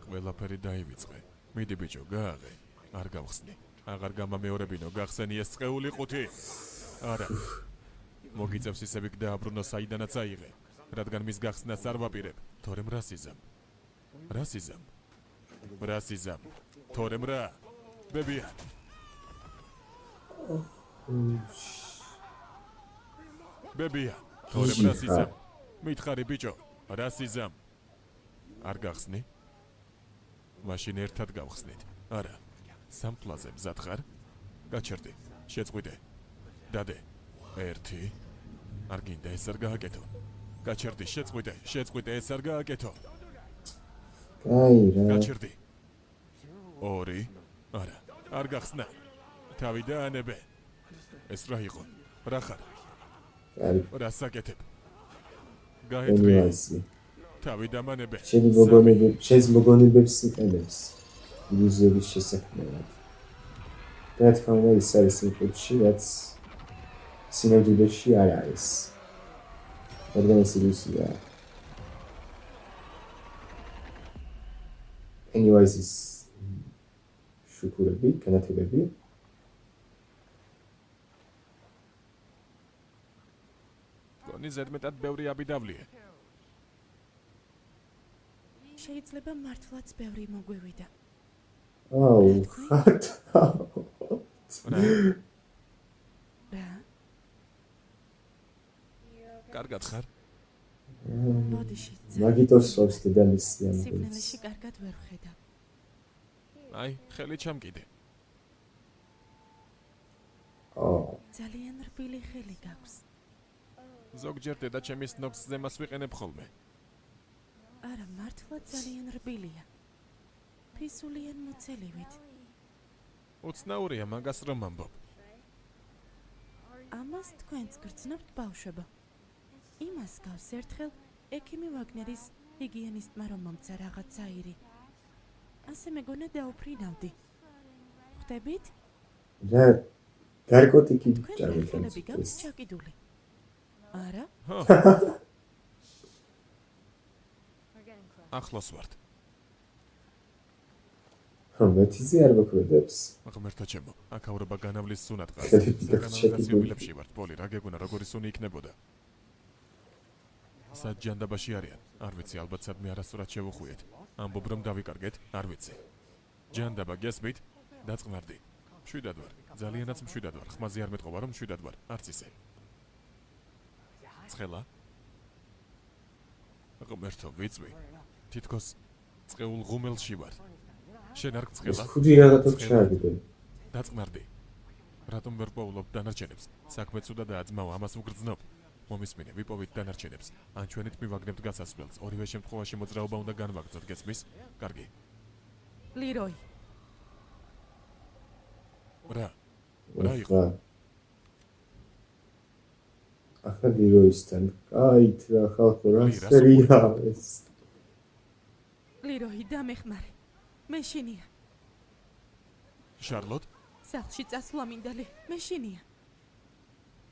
ყველაფერი დაივიწყე. მიდი ბიჭო, გააღე. არ გავხსნი. აღარ გამამეორებინო, გახსენი ეს წეული ყუთი. არა. მოგიწევს ისევ იქ დააბრუნო საიდანაც აიღე, რადგან მის გახსნას არ ვაპირებ. თორემ რა სიზამ? თორემ რა? ბებია. თორემ რა სიზამ? მითხარი ბიჭო, რა სიზამ? არ გახსნი? მაშინ ერთად გავხსნით. არა. სამფლაზე მზად ხარ? გაჩერდი. შეწყვიტე. დადე. 1 არ გინდა ეს არ გააკეთო. გაჩერდი, შეწყვიტე, ეს არ გააკეთო. აი რა გაჩერდი. 2 არა, არ გახსნა. თავი დაანებე. ეს რა იყო? რა ხარ? არის რა საკეთებ? გაეტრიე. ენიასი თავი დამანებე. შენს მოგონებებს იყენებს ილუზიების შესაქმნელად და რა თქმა უნდა ის არის იმპულსი რაც სინამდვილეში არ არის რადგან ეს ილუზია anyways is შუქურები, განათებები მგონი ზედმეტად ბევრი აბიდავლია. შეიძლება მართლაც ბევრი მოგვივიდა. აუ, ხართ. რა? რა? კარგად ხარ? ბოდიში მაგიტოს სობს დედამის სიამოვნებაც. სიბნელეში კარგად ვერ ვხედავ. აი, ხელი ჩამკიდე. ძალიან რბილი ხელი გაქვს. ზოგჯერ დედა ჩემის ნოქსზე მას ვიყენებ ხოლმე. არა, მართლა ძალიან რბილია. ფისულიან მოცელივით. უცნაურია მაგას რომ ამბობ. ამას თქვენც გრძნობთ ბავშვებო. იმას გავს ერთხელ ექიმი ვაგნერის ჰიგიენისტმა რომ მომცა რაღაც აირი. ასე მეგონა დაუფრინავდი. ხვდებით? რა ნარკოტიკი თქვენ ჭარბობს. ხელები გაქვს ჩაკიდული. არა? ხო. ახლოს ვართ. მეტიზე არ მოქმედებს. ღმერთო ჩემო, აქაურობა განავლის სუნატყას. ხელები გაქვს საკანალიზაციო ჩაკიდული. მილებში ვართ, პოლი, რა გეგონა, როგორი სუნი იქნებოდა? სად ჯანდაბაში არიან? არ ვიცი, ალბათ სადმე არასწორად შევუხვიეთ. ამბობ რომ დავიკარგეთ, არ ვიცი. ჯანდაბა გესმით? დაწყნარდი. მშვიდად ვარ, ძალიანაც მშვიდად ვარ. ხმაზე არ მეტყობა რომ მშვიდად ვარ, არც ისე. ცხელა? ღმერთო, ვიწვი. თითქოს წყეულ ღუმელში ვარ. შენ არ გწყელა? ხუდი რაღაცა ჩააგდე. დაწყნარდი. რატომ ვერ პოულობ დანარჩენებს? საქმე ცუდადაა ძმაო, ამას უგრძნობ. მომისმინე, ვიპოვით დანარჩენებს. ან ჩვენით მივაგნებთ გასასვლელს. ორივე შემთხვევაში მოძრაობა უნდა განვაგრძოთ, გესმის? კარგი. ლიროი, რა? რა იყო? ახლა ლიროისთან. კაით რა ხალხო რა ლირას სერია ეს. ლიროი, დამეხმარე. მე შინია. შარლოტ? სახლში წასვლა მინდა ლი, მე შინია.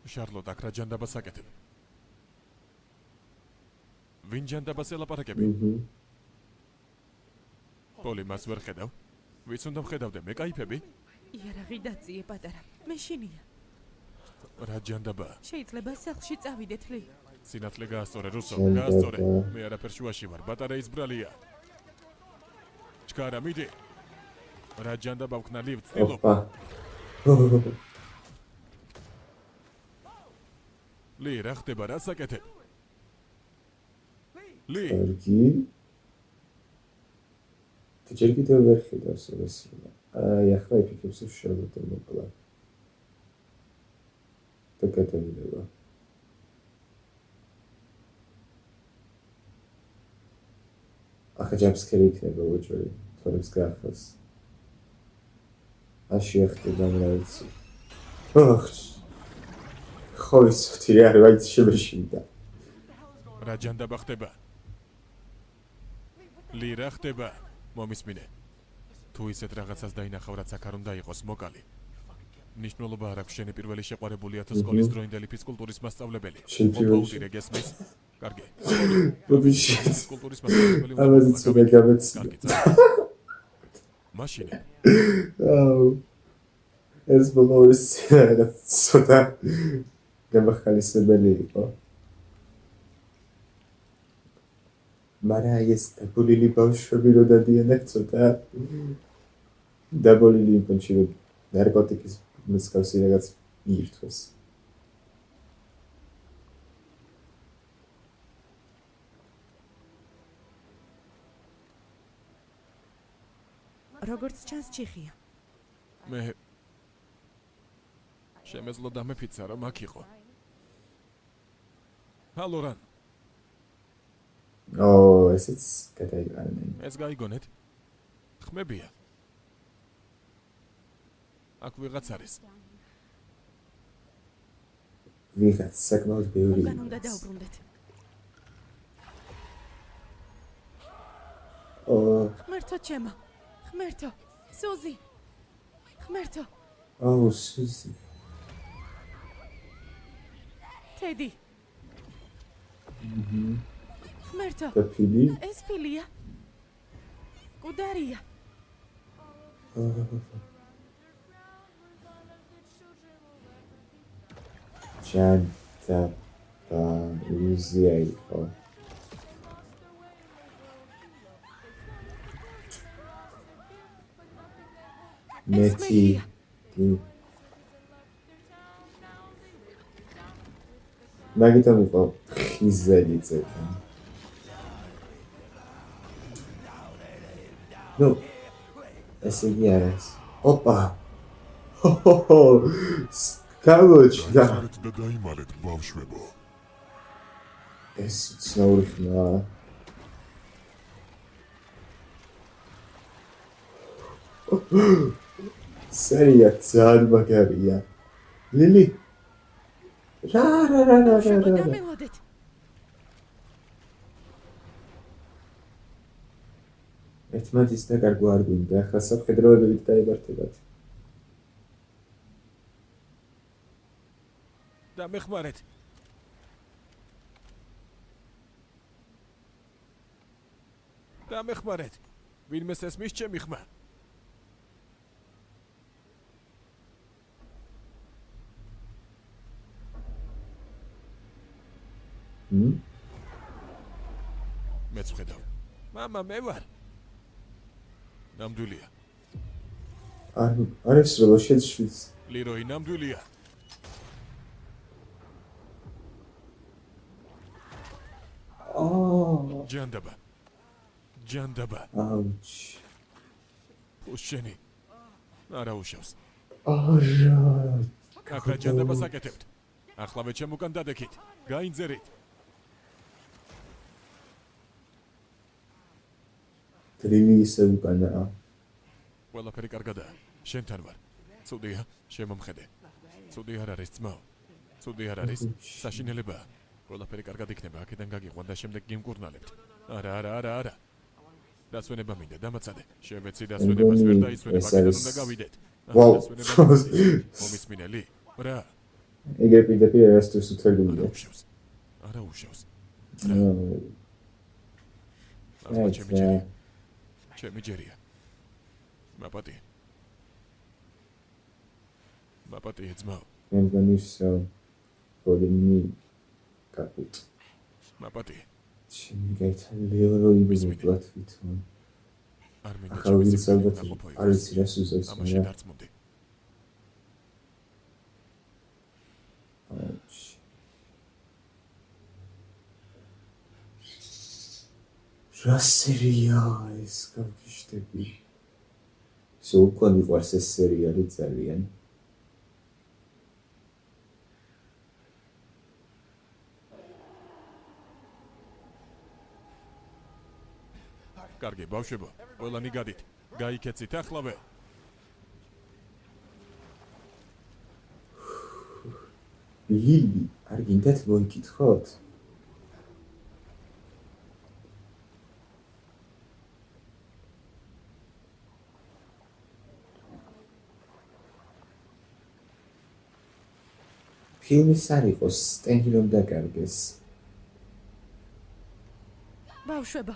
შარლოტ, აქ რა ჯანდაბას აკეთებ? ვინ ჯანდაბას ელაპარაკები? პოლი, მას ვერ ხედავ? ვის უნდა ვხედავდე, მე კაიფები? იარაღი დაწიე პატარა, მე შინია. რა ჯანდაბაა? შეიძლება სახლში წავიდეთ ლი. სინათლე გაასწორე, რუსო, ჯანდაბა. გაასწორე. მე არაფერ შუაში ვარ, ბატარეის ბრალია. ჩქარა, მიდი. რა ჯანდაბა ვქნა ლი, ვცდილობ. ოპა. ლი, რა ხდება, რა საკეთებ? ლი, კარგი. თუ ჯერ კიდევ ვერ ხედავს ეს. აი, ახლა იფიქრებს რომ შევდო მოკლა. და გადავიდება. ახლა ჯამსკერი იქნება უჯრედი, თორემ გაახავს. აში ახტება რა ვიცი. ხო ისეთი რა ვიცი შემეშინდა. რა ჯანდაბა ხდება? ლი, რა ხდება? მომისმინე. თუ ისეთ რაღაცას დაინახავ, რაც აქ არ უნდა იყოს, მოკალი. ნიშნულობა არ აქვს, შენი პირველი შეყვარებულია თუ სკოლის დროინდელი ფიზკულტურის მასწავლებელი. შენ პირველი მოპაუტირე, გესმის? კარგი. ბობიში. ფიზკულტურის მასწავლებელი. ამაზე ცოტა გამეცი. კარგი, წა. მაშინ აუ. ეს ბოლოს რაღაც ცოტა გამახალისებელი იყო. მაგრამ ეს დაბოლილი ბავშვები რო დადიან აქ ცოტა დაბოლილი იმპონჩი რო ნარკოტიკის მსგავსი რაღაც მიირთვეს. როგორც ჩანს ჩიხია. მე შემეძლო დამეფიცა რომ აქ იყო. ჰალო რან, ესეც გადაიყარნენ. ეს გაიგონეთ? ხმებია. აქ ვიღაც არის. ვიღაც საკმაოდ ბევრი. უკან უნდა დაუბრუნდეთ. ღმერთო ჩემო, ღმერთო, სუზი, ღმერთო, აუ, სუზი. ტედი. ღმერთო, და ფილი? ეს ფილია. კუდარია. ჯანდაბა. და ილუზია იყო. მეტი მაგიტომ იყო ხიზელი წერა. ნუ ესე იგი არის. ოპა. გამოჩნდა. გაიხარეთ და დაიმალეთ, ბავშვებო. ეს ცნაური ხმა. სერია ძალიან მაგარია. ლილი. რა. გადამელოდეთ. ერთმანეთის დაკარგვა არ გვინდა, ახლა სამხედროებებით დაიბართებათ. დამეხმარეთ. დამეხმარეთ. ვინმეს ესმის ჩემი ხმა? მეც ვხედავ. მამა, მე ვარ. ნამდვილია. არ ესროლა შეცვლის. ლიროი ნამდვილია. ჯანდაბა. ჯანდაბა. აუჩ. უშენი. არა უშავს. არა. აკრა ჯანდაბას აკეთებთ. ახლავე ჩემ უკან დადექით. გაინძერით. დრილი ისე უკანაა. ყველაფერი კარგადაა. შენთან ვარ. ცუდია, შემომხედე. ცუდი არ არის ძმაო. ცუდი არ არის. საშინელებაა. ყველაფერი კარგად იქნება. აქედან გაგიყვან და შემდეგ გიმკურნალებთ. არა. დასვენება მინდა, დამაცადე. შევეცი დასვენებას ვერ დაისვენებ, აქედან უნდა გავიდეთ. ვაუ. მომისმინელი? რა? ეგრე პირდაპირ ერასტოს უთრგუნდა. არა უშავს. აა. ჩემი ჯერია. მაპატი ძმაო. მე მგონი ბოლინი კაპუტ. მაპატი. ჩემი გაითალიერო იმისულად ვითომ. არ მინდა ჩემი ალბათ არ ვიცი რა სუზობს. ამაში დარწმუნდი. რა სერია ეს გავიშტები. სულ მიყვარს ეს სერიალი ძალიან. კარგი, ბავშვებო, ყველანი გადით. გაიქეცით ახლავე. ლილი, არ გინდათ მოიკითხოთ? ფილმის არ იყოს, სტენგი რომ დაკარგეს. ბავშვებო.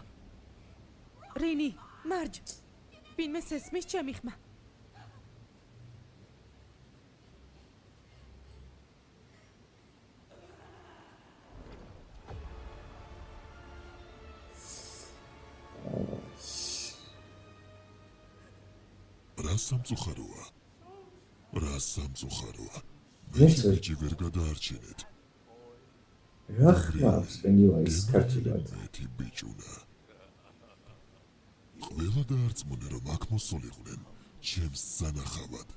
რინი, მარჯ. ვინმეს ესმის ჩემი ხმა? რა სამწუხაროა? ეს მეჭი ვერ გადაარჩენეთ. რა ხმავს პენივაის ქართულად? მეთი ბიჭუნა. ყველა დაარწმუნე რომ აქ მოსულიყვნენ ჩემს სანახავად.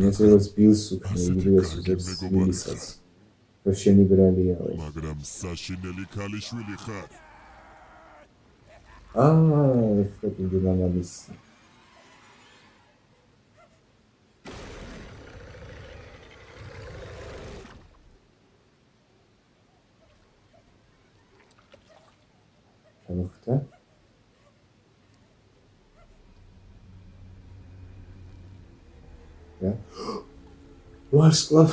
ეს არის ბილს უკან იგივეს უზებს. რო შენი ბრალია. მაგრამ საშინელი ქალიშვილი ხარ. ფოტინგი მამამის. მოხდა? რა? ვარსკლავ.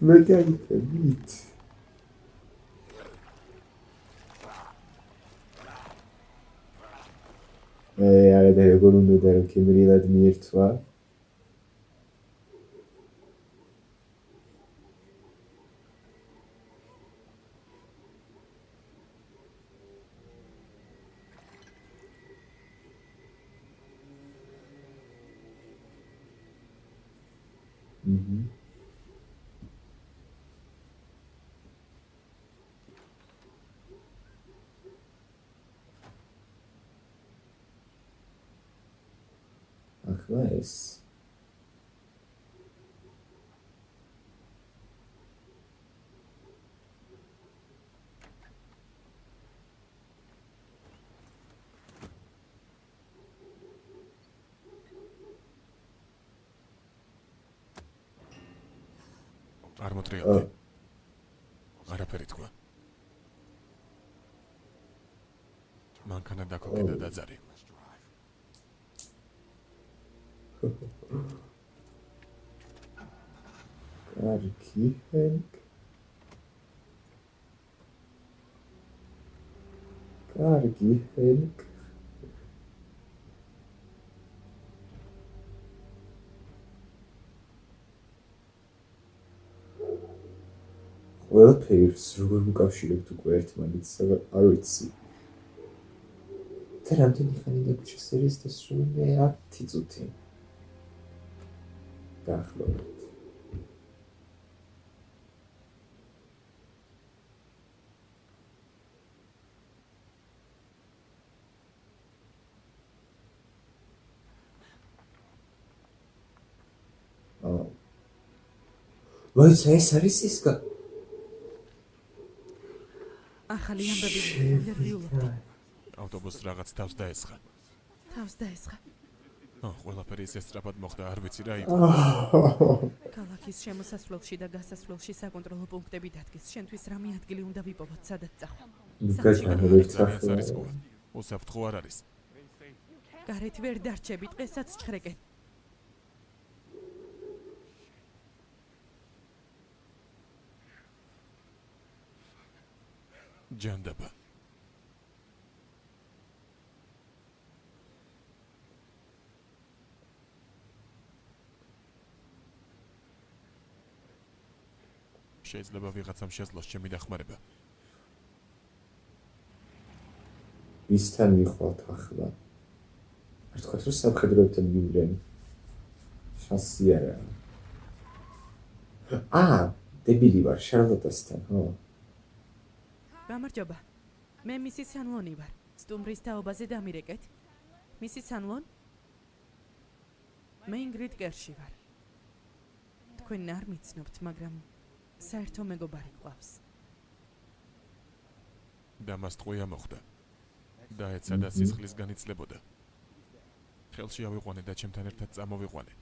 მე გაიგეთ. არა და როგორ უნდა რომ ქიმრილად მიირთვა? Mhm. ახლა ეს არ მოტრიალდი. არაფერი თქვა. მანქანა დაქოკე და დაძარი. კარგი, ჰენკ. კარგი, ჰენკ. ყველაფერს როგორ მოკავშირებთ უკვე ერთმანეთს, არ ვიცი. და რამდენი ხანი დაგვრჩა სერიის დასრულებამდე? 10 წუთი. დაახლოებით. მოიცა ეს არის ის ახალი ამბები ნერვიულობდი. ავტობუსს რაღაც თავს დაესხა. თავს დაესხა. ყველაფერი ისე სწრაფად მოხდა, არ ვიცი რა იყო. ქალაქის შემოსასვლელში და გასასვლელში საკონტროლო პუნქტები დადგეს. შენთვის რამე ადგილი უნდა ვიპოვოთ, სადაც წახვ. ძალიან რისკოა. უსაფრთხო არ არის. გარეთ ვერ დარჩები, დღესაც ჩხრეკენ. ჯანდაბა. შეიძლება ვიღაცამ შეძლოს ჩემი დახმარება. ვისთან მიხვალთ ახლა? არ თქვათ რომ სამხედროებთან მივლენ. შანსი არა. დებილი ვარ შარლოტასთან, ხო? გამარჯობა. მე მისი სანლონი ვარ. სტუმრის თაობაზე დამირეკეთ. მისი სანლონ? მე ინგრიდ კერში ვარ. თქვენ არ მიცნობთ, მაგრამ საერთო მეგობარი გვყავს. და მას ტყვია მოხდა. დაეცა და სისხლისგან იცლებოდა. ხელში ავიყვანე და ჩემთან ერთად წამოვიყვანე.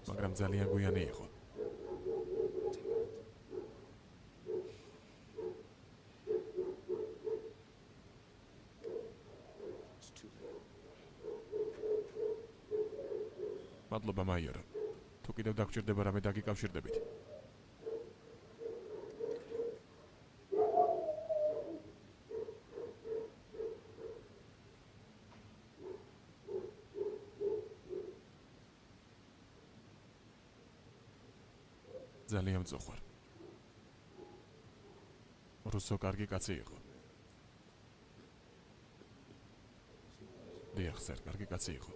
მაგრამ ძალიან გვიანი იყო. მადლობა მაიორო. თუ კიდევ დაგჭირდება რამე დაგიკავშირდებით. ძალიან მწუხვარ. რუსო კარგი კაცი იყო. დიახ, სერ, კარგი კაცი იყო.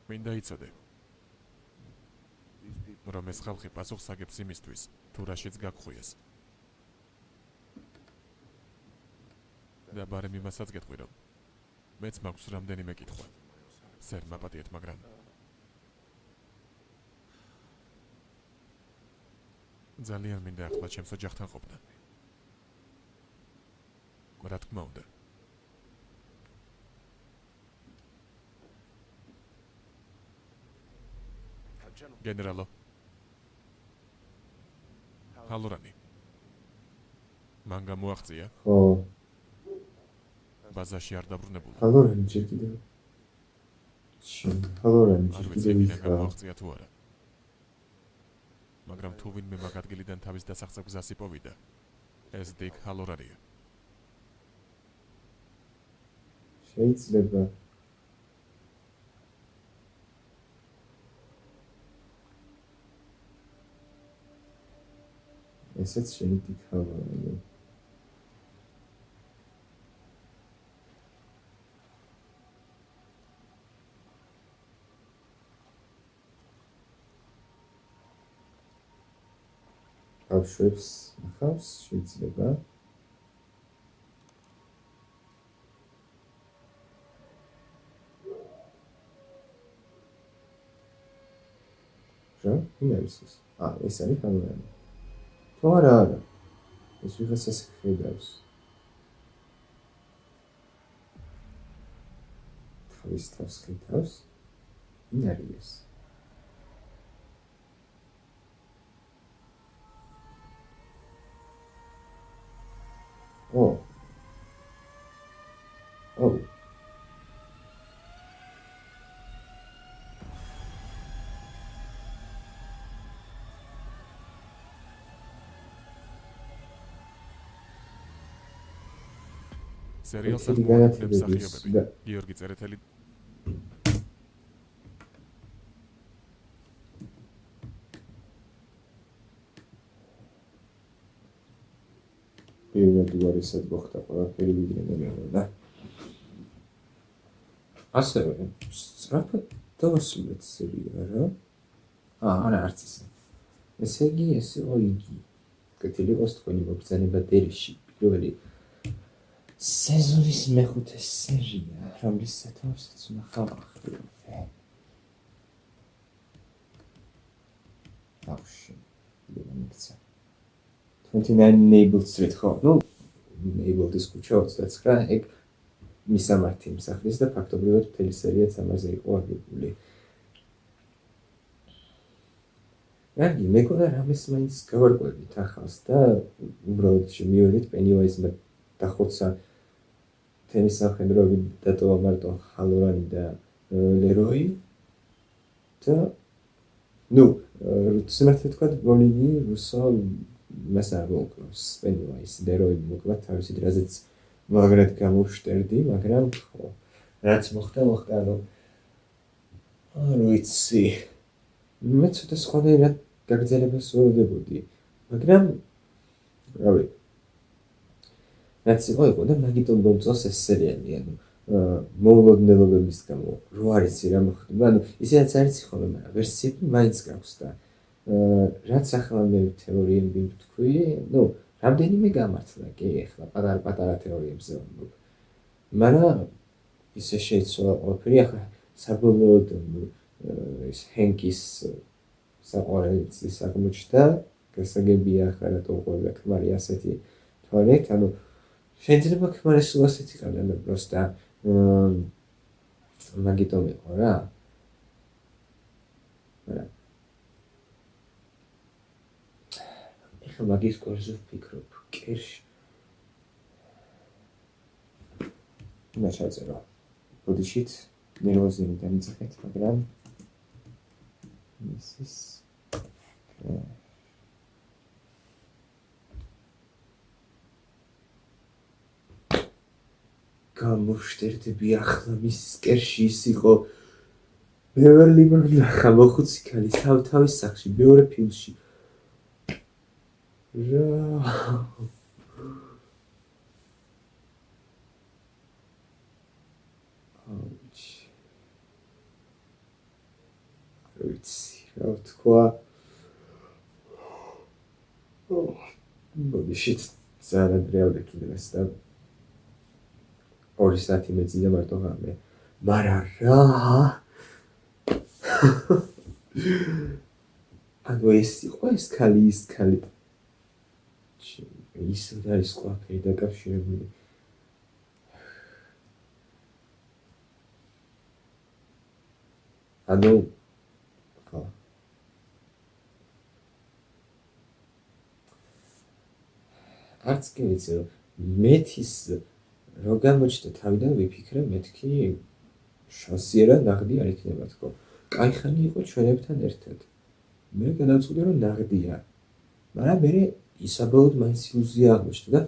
მინდა იცოდე, რომ ეს ხალხი პასუხს აგებს იმისთვის, თუ რაშიც გაგხვიეს. და ბარემ იმასაც გეტყვი, რომ მეც მაქვს რამდენიმე კითხვა. სერ, მაპატიეთ, მაგრამ ძალიან მინდა ახლა ჩემს ოჯახთან ყოფნა. რა თქმა უნდა. გენერალო. ჰალორანი. მან გამოაღწია? ხო. ბაზაში არ დაბრუნებულა. ჰალორანი ჯერ კიდევ. ჰალორანი ჯერ არ კიდევ ვიცი, იქა. გამოაღწია თუ არა. მაგრამ თუ ვინმე მაგ ადგილიდან თავის დასახსა გზას იპოვიდა, ეს დიკ ჰალორანია. შეიძლება. ესეც შენი დიკ ჰალორანია. ბავშვებს ახავს შეიძლება რა? ვინ არის ეს? ეს არის ჰანუანი. თუ არა, ეს ვიღაცას ხედავს. თავის თავს ხედავს. ვინ არის ეს? ო. სერიალს ერთი ახმოვანებს განათლების მსახიობები. და- გიორგი წერეთელი პირველად უარესად მოხდა ყველაფერი ვიდრე მე მეუბნა. ასევე სწრაფად დავასრულეთ სერია რა? არა არც ისე. ესე იგი ეს იყო იგი. კეთილი იყოს თქვენი მოგზაურობა დერეში. პირველი სეზონის მეხუთე სერია, რომლის სათავესაც ვნახავ ახლა. ბავშვი, იმეცა. 29 Naval Street ხო? ნუ Naval-ის ქუჩა 29, ეგ მისამართი მსახლის და ფაქტობრივად მთელი სერიაც ამაზე იყო აგებული. რაგი, მეგონა რამეს მაინც გავარკვევით ახალს და უბრალოდ მივედით Pennywise-მა დახოცა თემის სამხედროები დატოვა მარტო ჰალორანი და ლეროი და ნუ სიმართლე თქვა ბოლინი რუსო მას არ მოკლავს Pennywise ლეროი მოკლა თავისი დრაზეც მაგრად გამოვშტერდი, მაგრამ ხო რაც მოხდა ანუ არ ვიცი მე ცოტა სხვადასხვა გაგრძელებას ვუყურებდი, მაგრამ რავი რაც იყო და მაგიტომ მომწონს ეს სერიალი, ანუ მოულოდნელობების გამო რო არ იცი რა მოხდება, ანუ ისედაც არ იცი ხოლმე, მაგრამ ვერსიები მაინც გაქვს და რაც ახლა მე თეორიები ვთქვი, ნუ რამდენიმე გამართლა კი ახლა პატარა თეორიებზე ვამბობ. მაგრამ ისე შეიცვალა ყველაფერი ახლა საბოლოოდ ეს ჰენკის საყვარელი წლის აღმოჩნდა, გასაგებია ახლა რატო უყვება ქმარი ასეთი თვალით, ანუ შეიძლება ქმარი სულ ასეთი ყავდა, მე პროსტა მაგიტომ იყო რა. მაგრამ ეხლა მაგის კორზე ვფიქრობ, კერში უნდა ჩაწერო. ბოდიშით ნერვოზინი დამიძახეთ, მაგრამ მისის გამოვშტერდები ახლა მისის კერში ის იყო ბევერლი მონახა მოხუცი ქალი თავის სახში მეორე ფილმში რა ვიცი რა თქვა ბოდიშით ძალიან რეალურად კიდევაც და 2 საათი მეძინა მარტო ღამე. მაგრამ რა ანუ ეს იყო ეს ქალი ის არის ყველაფერი დაკავშირებული. ანუ ხო არც კი ვიცი რომ მეთის რო გამოჩნდა თავიდან ვიფიქრე მეთქი შანსიერა ნაღდი არ იქნება თქო. კაიხანი იყო ჩვენებთან ერთად. მე გადავწყვიტე რომ ნაღდია. მაგრამ მე ისაბოლოდ მაინც ილუზია აღმოჩნდა და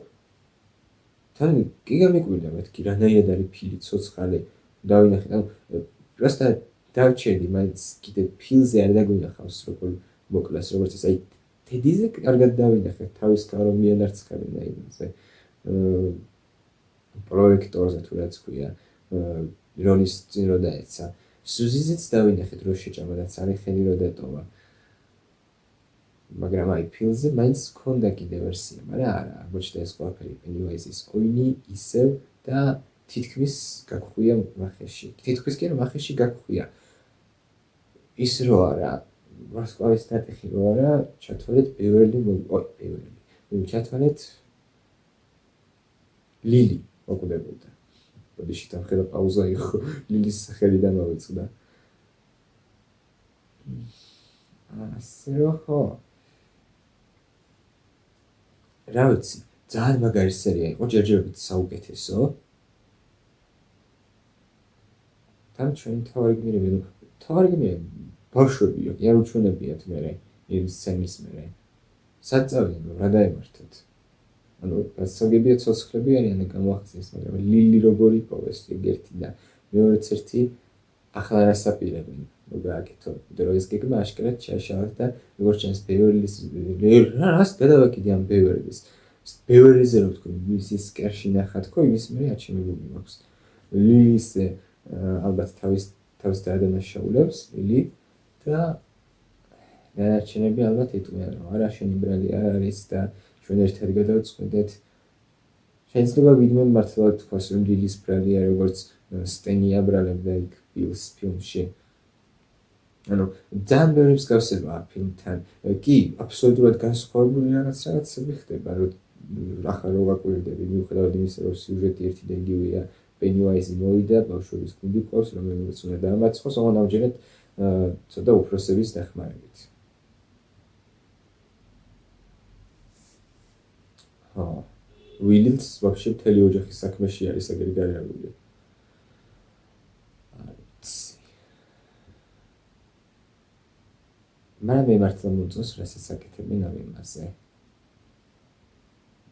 თან კი გამიკვირდა მეთქი რანაირად არის ფილი ცოცხალი დავინახე. ანუ პროსტა დავჩერდი მაინც კიდე ფილზე არ დაგვინახავს როგორ მოკლას როგორც ეს აი თედიზე კარგად დავინახე თავის კარო მიენარცხებენ აი იმაზე. პროექტორზე თუ რაც ქვია როლის წინ რო დაეცა სუზიზეც დავინახეთ რო შეჭამა და ცარი ხელი რო დატოვა მაგრამ აი ფილმზე მაინც ჰქონდა კიდე ვერსია, მაგრამ არა, აღმოჩნდა ეს ყველაფერი პენიუაიზის ყვინი ისევ და თითქმის გაგხვია მახეში. თითქმის კი არა, მახეში გაგხვია. ის რო არა, ვარსკვლავის ნატეხი რო არა, ჩათვალეთ ჩათვალეთ ლილი მოკვდებოდა. ბოდიში თანხელა პაუზა იყო, ლილის სახელიდან მოვიწყდა. ასე რომ ხო. რა ვიცი, ძალიან მაგარი სერია იყო, ჯერჯერობით საუკეთესო. თან ჩვენი თავი გმირები ბავშვებია, კი არ უჩვენებიათ მერე ის სცენის მერე. სად წავიდნენ, რა დაემართათ? ანუ გასაგებია ცოცხლები არიან და გამოახსენეს, მაგრამ ლილი როგორი პოვეს ეგერთი და მეორეც ერთი ახლა რას აპირებენ? მოგაკეთო, იმიტომ რომ ეს გეგმა აშკარად ჩაშალეთ და როგორც ჩანს ბევერლის რას გადავაკიდე ამ ბევერლის. ბევერლიზე რო თქვი, ის კერში ნახა თქო, იმის მერე აჩემებული მაქვს. ლილის ალბათ თავის დაადანაშაულებს ლილი და დანარჩენები ალბათ იტყვიან, რომ არა შენი ბრალი არ არის და ჩვენ ერთად გადავწყვეტეთ. შეიძლება ვინმე მართლა თქვას, რომ ლილის ბრალია როგორც სტენი აბრალებდა იქ ფილს ფილმში. ანუ ძალიან ბევრი მსგავსებაა ფილმთან. კი, აბსოლუტურად განსხვავებული რაღაცები ხდება, რომ ახლა რო ვაკვირდები, მიუხედავად იმისა, რომ სიუჟეტი ერთი და იგივეა, პენიუაიზი მოვიდა, ბავშვების გუნდი ყავს, რომელსაც უნდა დაამარცხოს, ოღონდ ამჯერად ცოტა უფროსების დახმარებით. ვილიც ვაფშე მთელი ოჯახის საქმეში არის ეგრე გარიარული. მაგრამ მე მართლა მომწონს, რასაც აკეთებენ ამ იმაზე.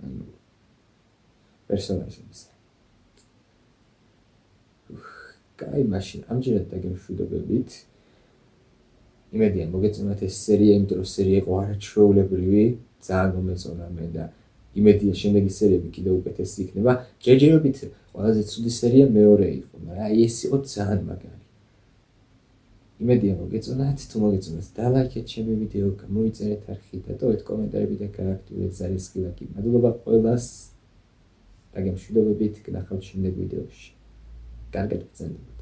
ანუ პერსონაჟებზე. კაი, მაშინ ამჯერად დაგემშვიდობებით. იმედია მოგეწონათ ეს სერია, იმიტომ რომ სერია იყო არაჩვეულებრივი, ძალიან მომეწონა მე და იმედია შემდეგი სერიები კიდევ უკეთესი იქნება. ჯერჯერობით ყველაზე ცუდი სერია მეორე იყო, მაგრამ აი ეს იყო ძალიან მაგარი. იმედია მოგეწონათ, თუ მოგეწონათ დალაიქეთ ჩემი ვიდეო, გამოიწერეთ არხი, დატოვეთ კომენტარები და გააქტიურეთ ზარის გილაკი. მადლობა ყველას. დაგემშვიდობებით, გნახავთ შემდეგ ვიდეოში. კარგად ბრძანდება.